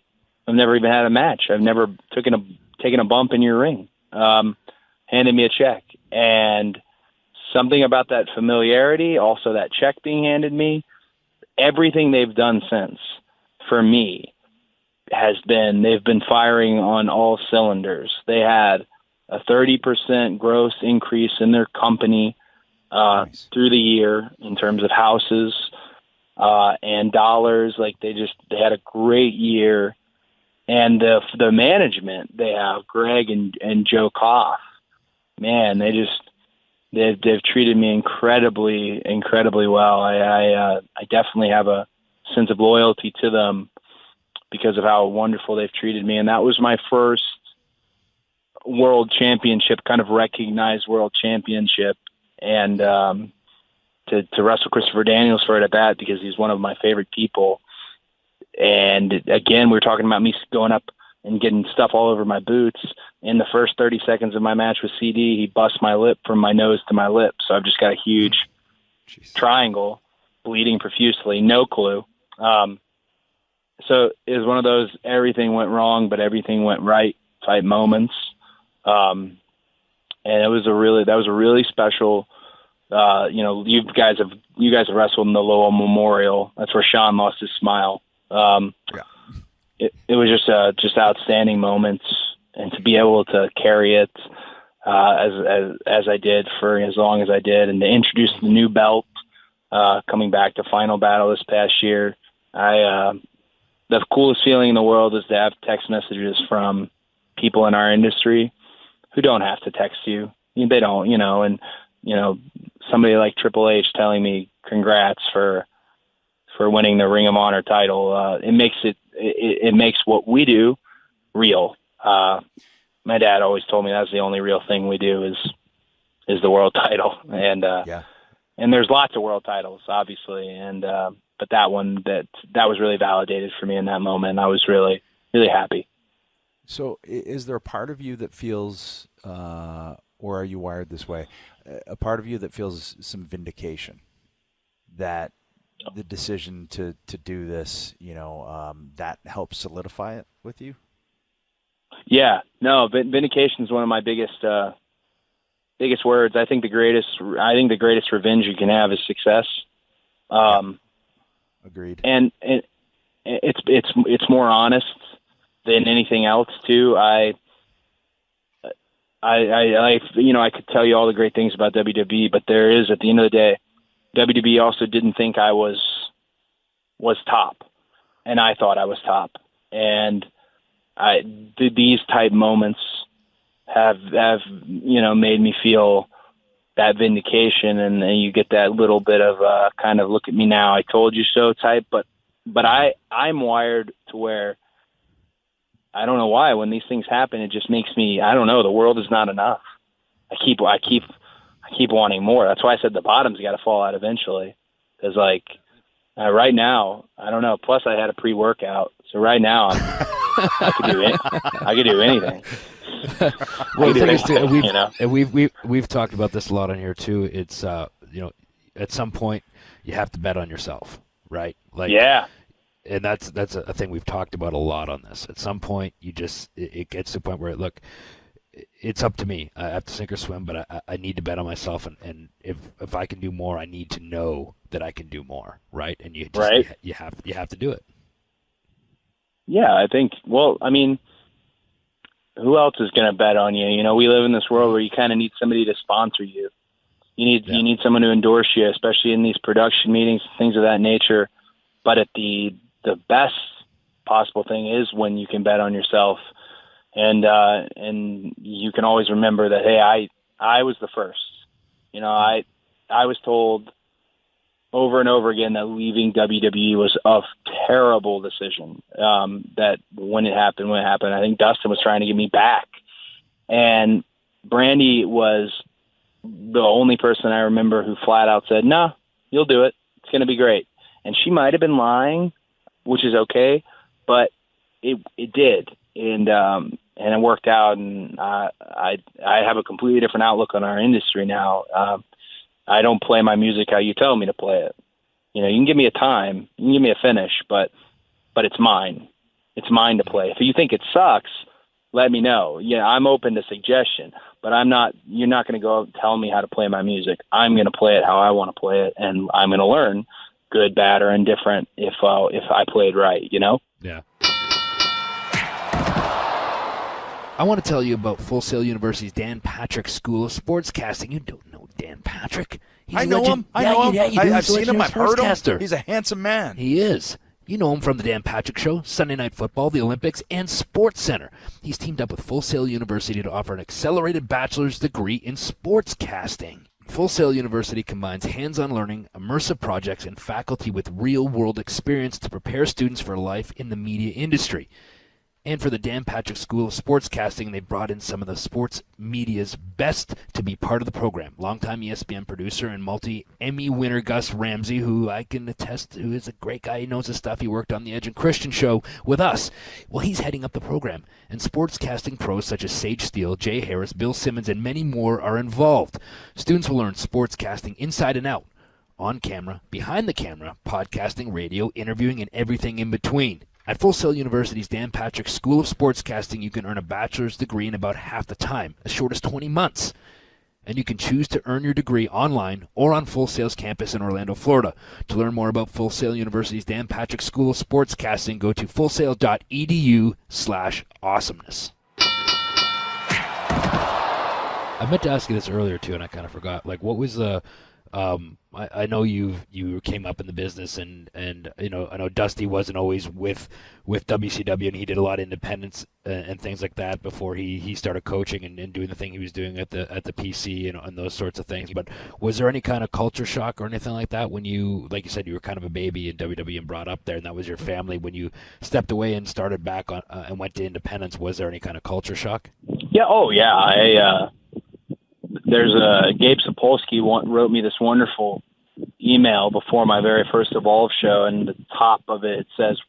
even had a match. I've never taken a bump in your ring. Handed me a check, and something about that familiarity, also that check being handed me, everything they've done since for me has been, they've been firing on all cylinders. They had a 30% gross increase in their company through the year in terms of houses and dollars. Like they had a great year. And the management they have, Greg and Joe Koff, man, they've treated me incredibly well. I definitely have a sense of loyalty to them because of how wonderful they've treated me. And that was my first world championship, kind of recognized world championship. And to wrestle Christopher Daniels for it at that, because he's one of my favorite people. And again, we were talking about me going up and getting stuff all over my boots. In the first 30 seconds of my match with CD, he bust my lip from my nose to my lip. So I've just got a huge triangle bleeding profusely, no clue. So it was one of those everything went wrong, but everything went right type moments. And that was a really special, you guys have wrestled in the Lowell Memorial. That's where Sean lost his smile. It was just outstanding moments, and to be able to carry it as I did for as long as I did, and to introduce the new belt coming back to Final Battle this past year, the coolest feeling in the world is to have text messages from people in our industry who don't have to text you. They don't, and somebody like Triple H telling me congrats for winning the Ring of Honor title. It makes what we do real. My dad always told me that's the only real thing we do is the world title. And and there's lots of world titles, obviously. And but that one that was really validated for me in that moment. I was really, really happy. So is there a part of you that feels, or are you wired this way, a part of you that feels some vindication that the decision to do this, that helps solidify it with you? Yeah, no, vindication is one of my biggest words. I think the greatest revenge you can have is success. Agreed. And it's more honest than anything else too. I could tell you all the great things about WWE, but there is, at the end of the day, WWE also didn't think I was top, and I thought I was top. And these type moments have made me feel that vindication, and you get that little bit of kind of look at me now, I told you so type. But I'm wired to where I don't know why when these things happen, it just makes me, I don't know, the world is not enough. I keep wanting more. That's why I said the bottom's got to fall out eventually. Because right now, I don't know. Plus, I had a pre-workout, so right now I could do anything. Well, the thing is, too, we've talked about this a lot on here too. It's at some point you have to bet on yourself, right? And that's a thing we've talked about a lot on this. At some point, it gets to the point where it's up to me. I have to sink or swim, but I need to bet on myself. And if I can do more, I need to know that I can do more, right? And you have to do it. Yeah, I think. Well, I mean, who else is going to bet on you? We live in this world where you kind of need somebody to sponsor you. You need someone to endorse you, especially in these production meetings, things of that nature. But at the best possible thing is when you can bet on yourself, and you can always remember that, hey, I was the first. I was told over and over again that leaving WWE was a terrible decision. That when it happened, I think Dustin was trying to get me back, and Brandy was the only person I remember who flat out said, "No, you'll do it. It's going to be great." And she might have been lying, which is okay, but it did, and it worked out. And I have a completely different outlook on our industry now. I don't play my music how you tell me to play it. You can give me a time, you can give me a finish, but it's mine. It's mine to play. If you think it sucks, let me know. Yeah, I'm open to suggestion, but you're not going to go out and tell me how to play my music. I'm going to play it how I want to play it, and I'm going to learn good, bad, or indifferent if I played right, Yeah. I want to tell you about Full Sail University's Dan Patrick School of Sportscasting. You don't know Dan Patrick. I know him. Yeah, you do. I've seen him. I've heard him. Sportscaster. He's a handsome man. He is. You know him from The Dan Patrick Show, Sunday Night Football, the Olympics, and Sports Center. He's teamed up with Full Sail University to offer an accelerated bachelor's degree in sportscasting. Full Sail University combines hands-on learning, immersive projects, and faculty with real-world experience to prepare students for life in the media industry. And for the Dan Patrick School of Sportscasting, they brought in some of the sports media's best to be part of the program. Longtime ESPN producer and multi-Emmy winner Gus Ramsey, who I can attest who is a great guy. He knows his stuff. He worked on the Edge and Christian show with us. Well, he's heading up the program. And sportscasting pros such as Sage Steele, Jay Harris, Bill Simmons, and many more are involved. Students will learn sportscasting inside and out, on camera, behind the camera, podcasting, radio, interviewing, and everything in between. At Full Sail University's Dan Patrick School of Sportscasting, you can earn a bachelor's degree in about half the time, as short as 20 months. And you can choose to earn your degree online or on Full Sail's campus in Orlando, Florida. To learn more about Full Sail University's Dan Patrick School of Sportscasting, go to fullsail.edu/awesomeness. I meant to ask you this earlier, too, and I kind of forgot. Like, what was the... I know you came up in the business, and you know, I know Dusty wasn't always with WCW, and he did a lot of independence and things like that before he started coaching and doing the thing he was doing at the PC and those sorts of things. But was there any kind of culture shock or anything like that when you, like you said, you were kind of a baby in WWE and brought up there, and that was your family, when you stepped away and started back on and went to independence? Was there any kind of culture shock? Yeah. Oh, yeah. There's Gabe Sapolsky wrote me this wonderful email before my very first Evolve show, and the top of it says,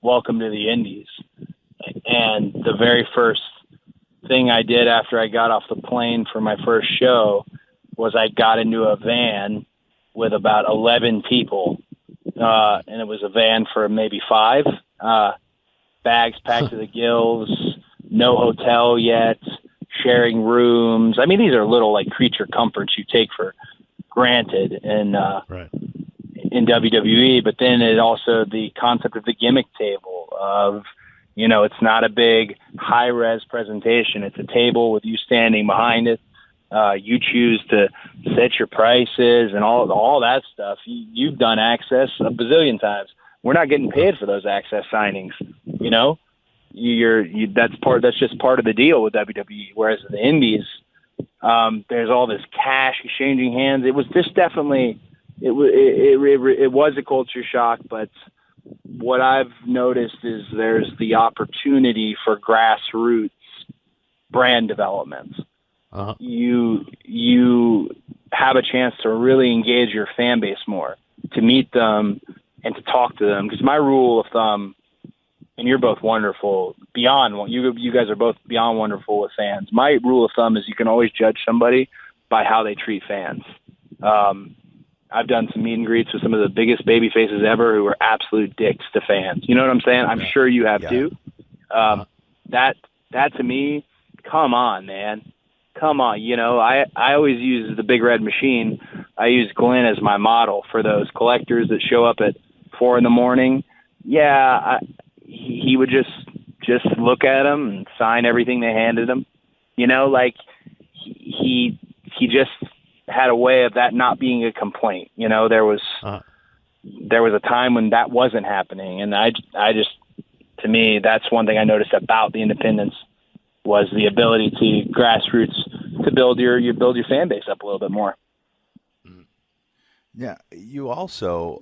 "Welcome to the Indies." And the very first thing I did after I got off the plane for my first show was I got into a van with about 11 people, and it was a van for maybe 5, bags packed to the gills, no hotel yet, sharing rooms. I mean, these are little like creature comforts you take for granted in WWE, but then it also the concept of the gimmick table of, you know, it's not a big high res presentation. It's a table with you standing behind it. You choose to set your prices and all that stuff. You've done access a bazillion times. We're not getting paid for those access signings, you know. That's just part of the deal with WWE. Whereas in the Indies, there's all this cash exchanging hands. It was just definitely it was a culture shock. But what I've noticed is there's the opportunity for grassroots brand development. Uh-huh. You have a chance to really engage your fan base more, to meet them and to talk to them. Because my rule of thumb, and you're both wonderful, you guys are both beyond wonderful with fans. My rule of thumb is you can always judge somebody by how they treat fans. I've done some meet and greets with some of the biggest baby faces ever who are absolute dicks to fans. You know what I'm saying? I'm sure you have too. That to me, come on, man. Come on. You know, I always use the Big Red Machine. I use Glenn as my model for those collectors that show up at 4 a.m. Yeah, he would just look at them and sign everything they handed him. You know, like he just had a way of that not being a complaint. You know, there was a time when that wasn't happening, and I just, to me, that's one thing I noticed about the independents was the ability to grassroots to build your fan base up a little bit more. Yeah, you also,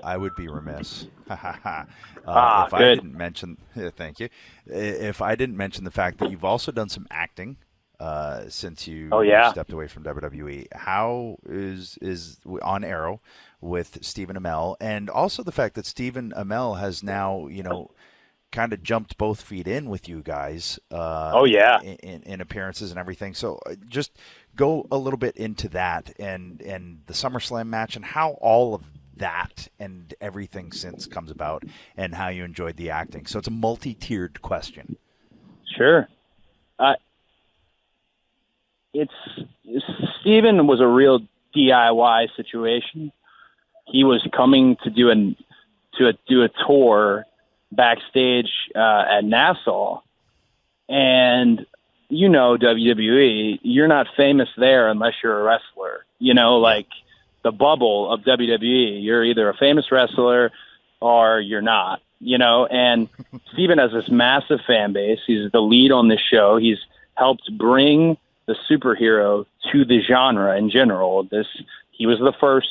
I would be remiss if good. I didn't mention, thank you, if I didn't mention the fact that you've also done some acting since you stepped away from WWE. How is On Arrow with Stephen Amell, and also the fact that Stephen Amell has now, you know, kind of jumped both feet in with you guys in appearances and everything. So just go a little bit into that and the SummerSlam match and how all of that and everything since comes about and how you enjoyed the acting. So it's a multi-tiered question. Sure. Steven was a real DIY situation. He was coming to do a tour backstage at Nassau, and you know, WWE, you're not famous there unless you're a wrestler. You know, like the bubble of WWE, you're either a famous wrestler, or you're not, and Steven has this massive fan base. He's the lead on this show. He's helped bring the superhero to the genre in general. He was the first.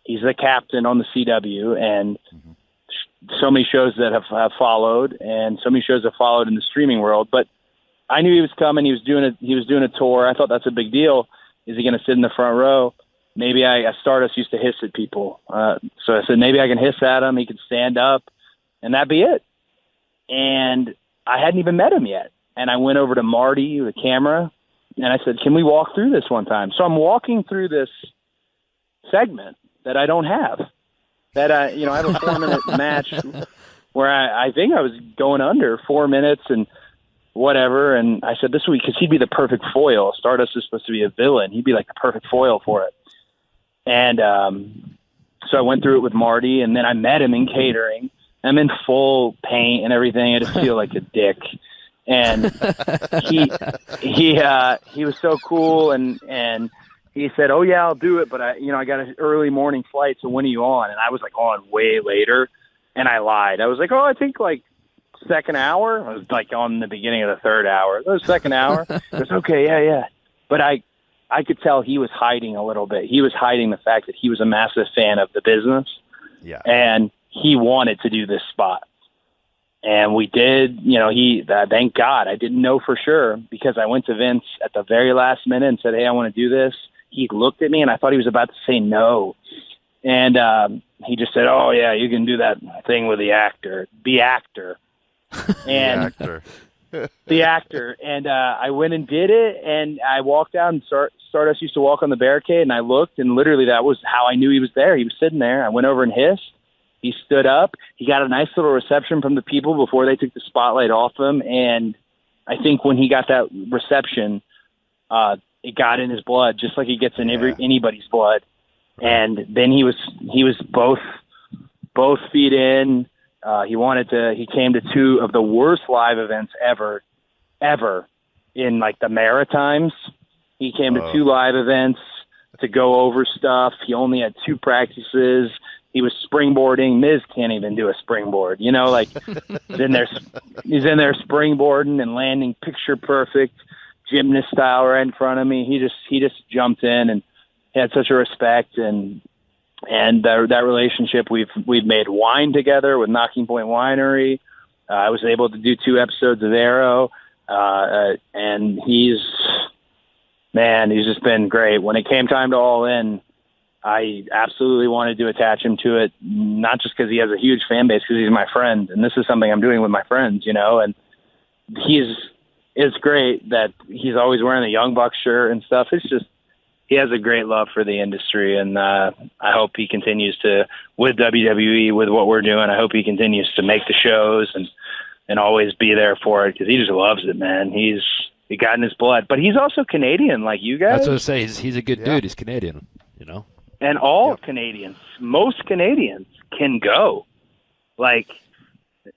He's the captain on the CW, and so many shows that have followed, and so many shows have followed in the streaming world. But I knew he was coming. He was doing a tour. I thought that's a big deal. Is he going to sit in the front row? Maybe Stardust used to hiss at people. So I said, maybe I can hiss at him. He could stand up, and that'd be it. And I hadn't even met him yet. And I went over to Marty, the camera, and I said, can we walk through this one time? So I'm walking through this segment that I don't have. That I have a 4-minute match where I think I was going under 4 minutes and whatever. And I said, this week, because he'd be the perfect foil. Stardust is supposed to be a villain. He'd be like the perfect foil for it. And so I went through it with Marty, and then I met him in catering. I'm in full paint and everything. I just feel like a dick. And he was so cool, and he said, "Oh yeah, I'll do it, but I got an early morning flight, so when are you on?" And I was like, on way later, and I lied. I was like, "Oh, I think like second hour." I was like on the beginning of the third hour. The second hour. It was okay, yeah. But I could tell he was hiding a little bit. He was hiding the fact that he was a massive fan of the business, and he wanted to do this spot. And we did, thank God. I didn't know for sure because I went to Vince at the very last minute and said, hey, I want to do this. He looked at me, and I thought he was about to say no. And he just said, oh, yeah, you can do that thing with the actor. The actor. And the actor. And I went and did it, and I walked out, and Stardust used to walk on the barricade, and I looked, and literally that was how I knew he was there. He was sitting there. I went over and hissed. He stood up. He got a nice little reception from the people before they took the spotlight off him. And I think when he got that reception, it got in his blood, just like it gets in anybody's blood. And then he was both feet in. He came to two of the worst live events ever in like the Maritimes. He came to two live events to go over stuff. He only had 2 practices. He was springboarding. Miz can't even do a springboard, he's in there springboarding and landing picture perfect gymnast style right in front of me. He just jumped in and had such a respect and that relationship. We've made wine together with Knocking Point Winery. I was able to do 2 episodes of Arrow, and he's just been great. When it came time to All In, I absolutely wanted to attach him to it, not just because he has a huge fan base, because he's my friend, and this is something I'm doing with my friends, and it's great that he's always wearing the Young Bucks shirt and stuff. It's just, he has a great love for the industry, and I hope he continues to, with WWE, with what we're doing, I hope he continues to make the shows and always be there for it, because he just loves it, man. He got in his blood, but he's also Canadian, like you guys. That's what I say. He's a good dude. He's Canadian, And all Canadians, most Canadians can go. Like,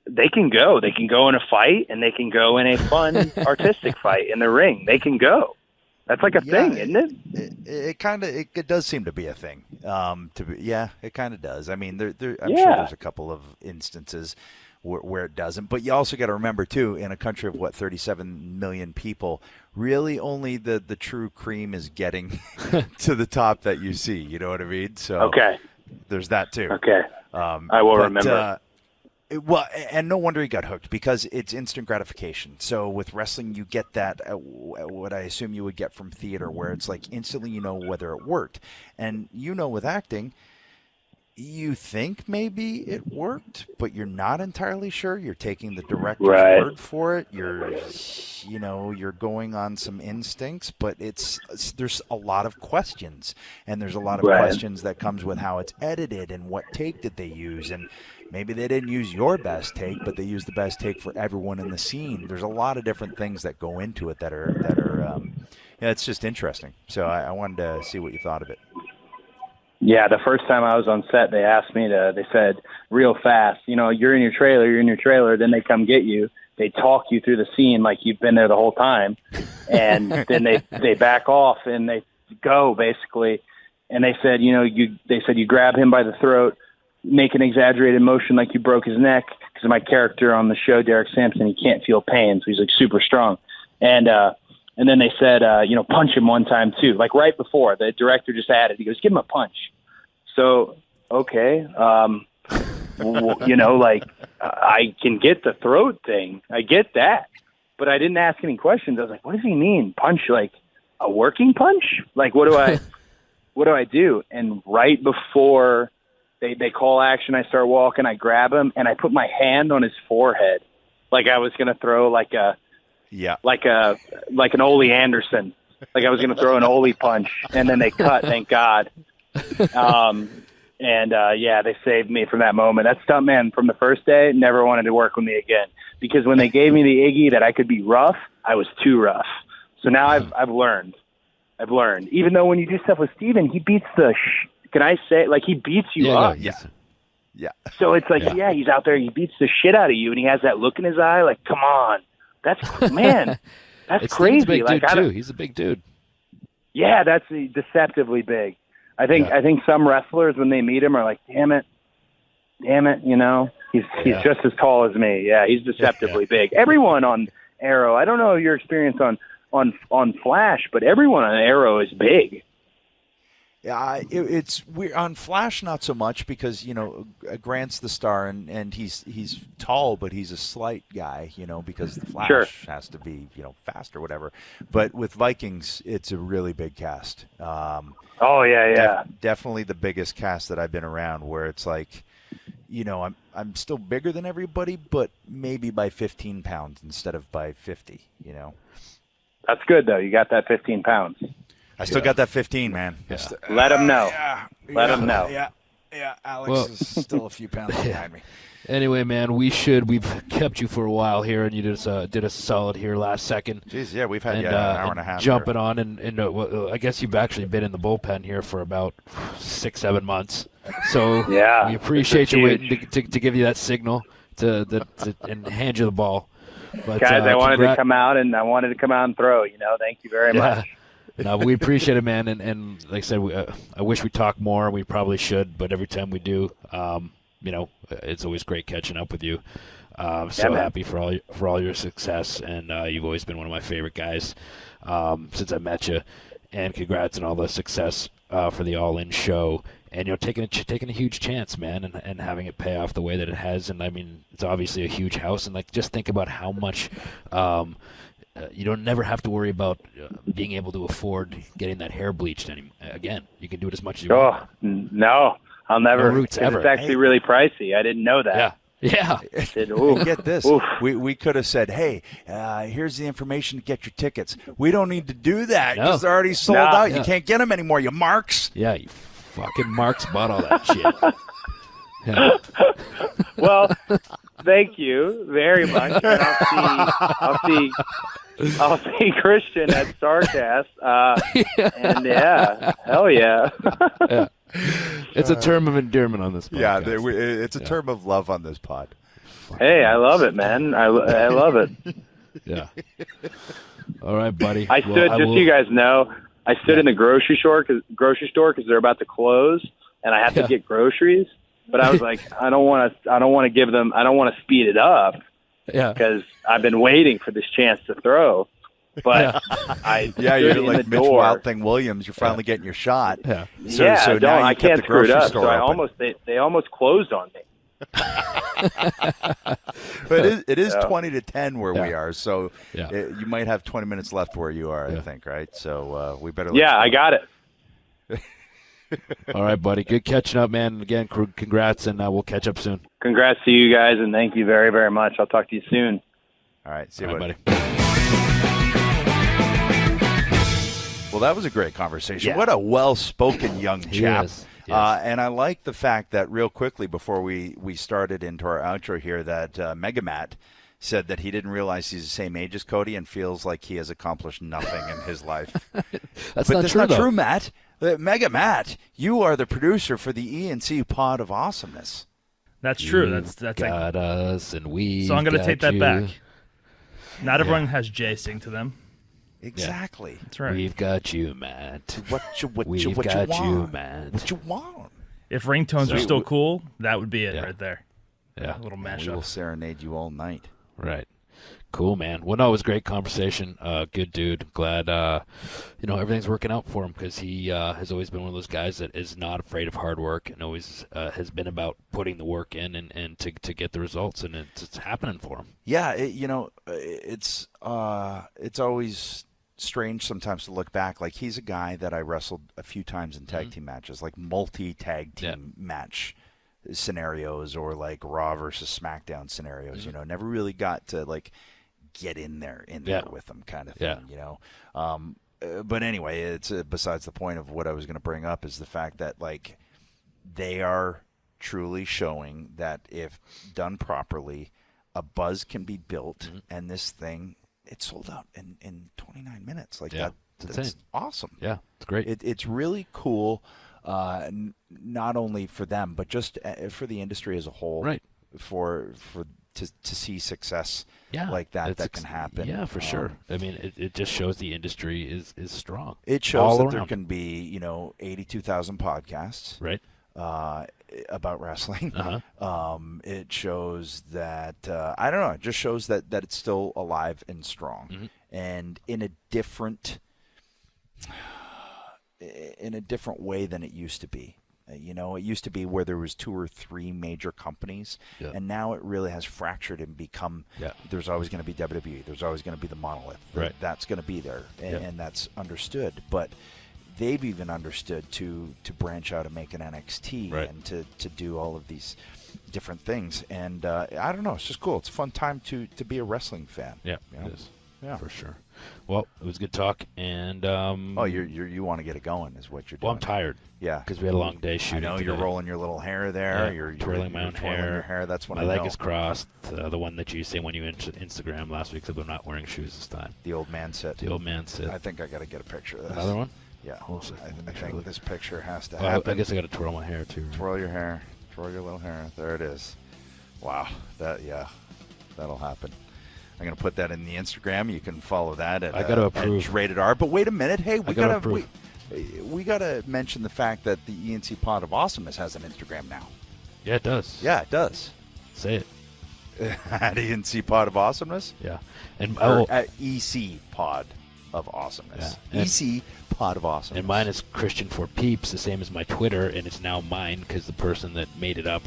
they can go. They can go in a fight, and they can go in a fun, artistic fight in the ring. They can go. That's like a thing, isn't it? It does seem to be a thing. It kind of does. I mean, I'm sure there's a couple of instances where it doesn't. But you also got to remember, too, in a country of, 37 million people, really only the true cream is getting to the top that you see. You know what I mean? So there's that, too. Okay. I will remember. And no wonder he got hooked, because it's instant gratification. So with wrestling, you get that, what I assume you would get from theater, where it's like instantly you know whether it worked. And with acting, you think maybe it worked, but you're not entirely sure. You're taking the director's word for it. You're going on some instincts, but there's a lot of questions, and there's a lot of questions that comes with how it's edited and what take did they use, and maybe they didn't use your best take, but they used the best take for everyone in the scene. There's a lot of different things that go into it that are it's just interesting. So I wanted to see what you thought of it. Yeah, the first time I was on set, they asked me they said real fast, you're in your trailer, then they come get you. They talk you through the scene like you've been there the whole time. And then they back off and they go, basically. And they said, you grab him by the throat, make an exaggerated motion like you broke his neck, because my character on the show, Derek Sampson, he can't feel pain, so he's like super strong. And then they said, punch him one time too. Like right before, the director just added, he goes, give him a punch. So, okay. I can get the throat thing. I get that. But I didn't ask any questions. I was like, what does he mean? Punch, like a working punch? Like, what do I do? And right before they call action, I start walking, I grab him, and I put my hand on his forehead. Like I was going to throw like an Ole Anderson. Like I was going to throw an Ole punch, and then they cut, thank God. They saved me from that moment. That stuntman from the first day never wanted to work with me again, because when they gave me the Iggy that I could be rough, I was too rough. So now I've learned. Even though when you do stuff with Steven, he beats can I say, like, he beats you up. Yeah. So it's like, he's out there, he beats the shit out of you, and he has that look in his eye, like, come on. That's crazy. Steven's a big like, dude too. He's a big dude. Yeah, that's deceptively big. I think some wrestlers, when they meet him, are like, damn it, he's just as tall as me. Yeah, he's deceptively big. Everyone on Arrow, I don't know your experience on Flash, but everyone on Arrow is big. Yeah, it's weird on Flash, not so much, because Grant's the star and he's tall, but he's a slight guy, because the Flash has to be fast or whatever. But with Vikings, it's a really big cast. Definitely the biggest cast that I've been around, where it's like, I'm still bigger than everybody, but maybe by 15 pounds instead of by 50. That's good though. You got that 15 pounds. I still got that 15, man. Yeah. Let them know. Let them know. Yeah. Alex is still a few pounds behind me. Anyway, man, we've kept you for a while here, and you did a solid here last second. Jeez, yeah, we've had an hour and a half. Jumping on, and I guess you've actually been in the bullpen here for about 6-7 months. So we appreciate you waiting to give you that signal and hand you the ball. But, guys, I wanted to come out and throw. Thank you very much. No, we appreciate it, man. And like I said, I wish we talked more. We probably should, but every time we do, it's always great catching up with you. So happy for all your success, and you've always been one of my favorite guys since I met you. And congrats on all the success for the All In show. And taking a huge chance, man, and having it pay off the way that it has. And I mean, it's obviously a huge house, and like just think about how much. You don't never have to worry about being able to afford getting that hair bleached again. You can do it as much as you want. Oh, no. I'll never. No roots ever. It's actually really pricey. I didn't know that. Yeah. Get this. We could have said, hey, here's the information to get your tickets. We don't need to do that because they're already sold out. You can't get them anymore, you marks. Yeah, you fucking marks bought all that shit. Yeah. Well, thank you very much. And I'll see Christian at Starcast. And hell yeah. Yeah. It's a term of endearment on this podcast. Yeah, it's a term of love on this pod. Hey, I love it, man. I love it. Yeah. All right, buddy. So you guys know, I stood in the grocery store because they're about to close, and I have to get groceries. But I was like, I don't want to speed it up. Yeah. Because I've been waiting for this chance to throw. But you're like Mitch Wild Thing Williams. You're finally getting your shot. Yeah. So now I can't screw it up. So they almost closed on me. But it is 20-10 where we are. So you might have 20 minutes left where you are. I think, right? So we better. I got it. All right, buddy. Good catching up, man. Again, congrats, and we'll catch up soon. Congrats to you guys, and thank you very, very much. I'll talk to you soon. All right. See you, buddy. Well, that was a great conversation. Yeah. What a well-spoken young chap. Yes. And I like the fact that real quickly before we started into our outro here that Megamat said that he didn't realize he's the same age as Cody and feels like he has accomplished nothing in his life. That's not true, Matt. Mega Matt, you are the producer for the E&C Pod of Awesomeness. That's true. That's got us, and we. So I'm going to take that back. Not everyone has Jay sing to them. Exactly. Yeah. That's right. We've got you, Matt. What you We've got you, Matt. What you want? If ringtones are still cool, that would be it right there. Yeah. A little We mashup. will serenade you all night. Right. Cool, man. Well, no, it was a great conversation. Good dude. Glad, everything's working out for him because he has always been one of those guys that is not afraid of hard work and always has been about putting the work in and to get the results, and it's happening for him. Yeah, it's always strange sometimes to look back. Like, he's a guy that I wrestled a few times in tag team matches, like multi-tag team match scenarios, or like Raw versus SmackDown scenarios. Never really got to like get in there with them, kind of thing. But anyway, it's besides the point of what I was going to bring up is the fact that like they are truly showing that if done properly, a buzz can be built, and this thing, it sold out in 29 minutes. Like that's awesome. Yeah, it's great. It's really cool. Not only for them, but just for the industry as a whole. Right. To see success Yeah, like that can happen. Yeah, for sure. I mean, it just shows the industry is strong. It shows all that around. there can be 82,000 podcasts Right. About wrestling. It shows that I don't know. It just shows that it's still alive and strong, and in a different way than it used to be. It used to be where there was 2 or 3 major companies, and now it really has fractured and become. There's always going to be WWE. There's always going to be the monolith. Right. That's going to be there, and that's understood. But they've even understood to branch out and make an NXT and to do all of these different things. And I don't know. It's just cool. It's a fun time to be a wrestling fan. Yeah, it is. Yeah, for sure. Well, it was good talk, and you want to get it going, is what you're doing. Well, I'm tired. Yeah, because we had a long day shooting. I know you're rolling your little hair there. You're twirling my own hair. Your hair. That's when my I leg know. is crossed. The one that you say when you Instagram last week, except I'm not wearing shoes this time. The old man sit. The old man sit. I think I got to get a picture of this. Another one? Yeah. We'll I think this picture has to happen. I guess I got to twirl my hair too. Right? Twirl your hair. Twirl your little hair. There it is. Wow. That'll happen. I'm going to put that in the Instagram. You can follow that at, I got to approve. Rated R. But wait a minute. Hey, we got to mention the fact that the ENC Pod of Awesomeness has an Instagram now. Yeah, it does. Yeah, it does. Say it. At ENC Pod of Awesomeness? Yeah. And at EC Pod of Awesomeness. Yeah. EC Pod of Awesomeness. And mine is Christian for Peeps, the same as my Twitter, and it's now mine because the person that made it up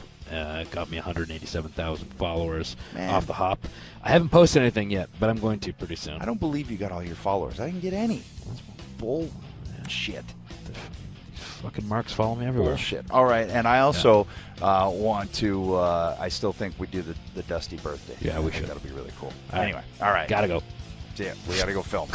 got me 187,000 followers off the hop. I haven't posted anything yet, but I'm going to pretty soon. I don't believe you got all your followers. I didn't get any. That's bullshit. Fucking Mark's follow me everywhere. Bullshit. All right, and I also want to. I still think we do the Dusty birthday. Yeah, we should. That'll be really cool. All anyway, all right. Gotta go. Yeah, we gotta go film.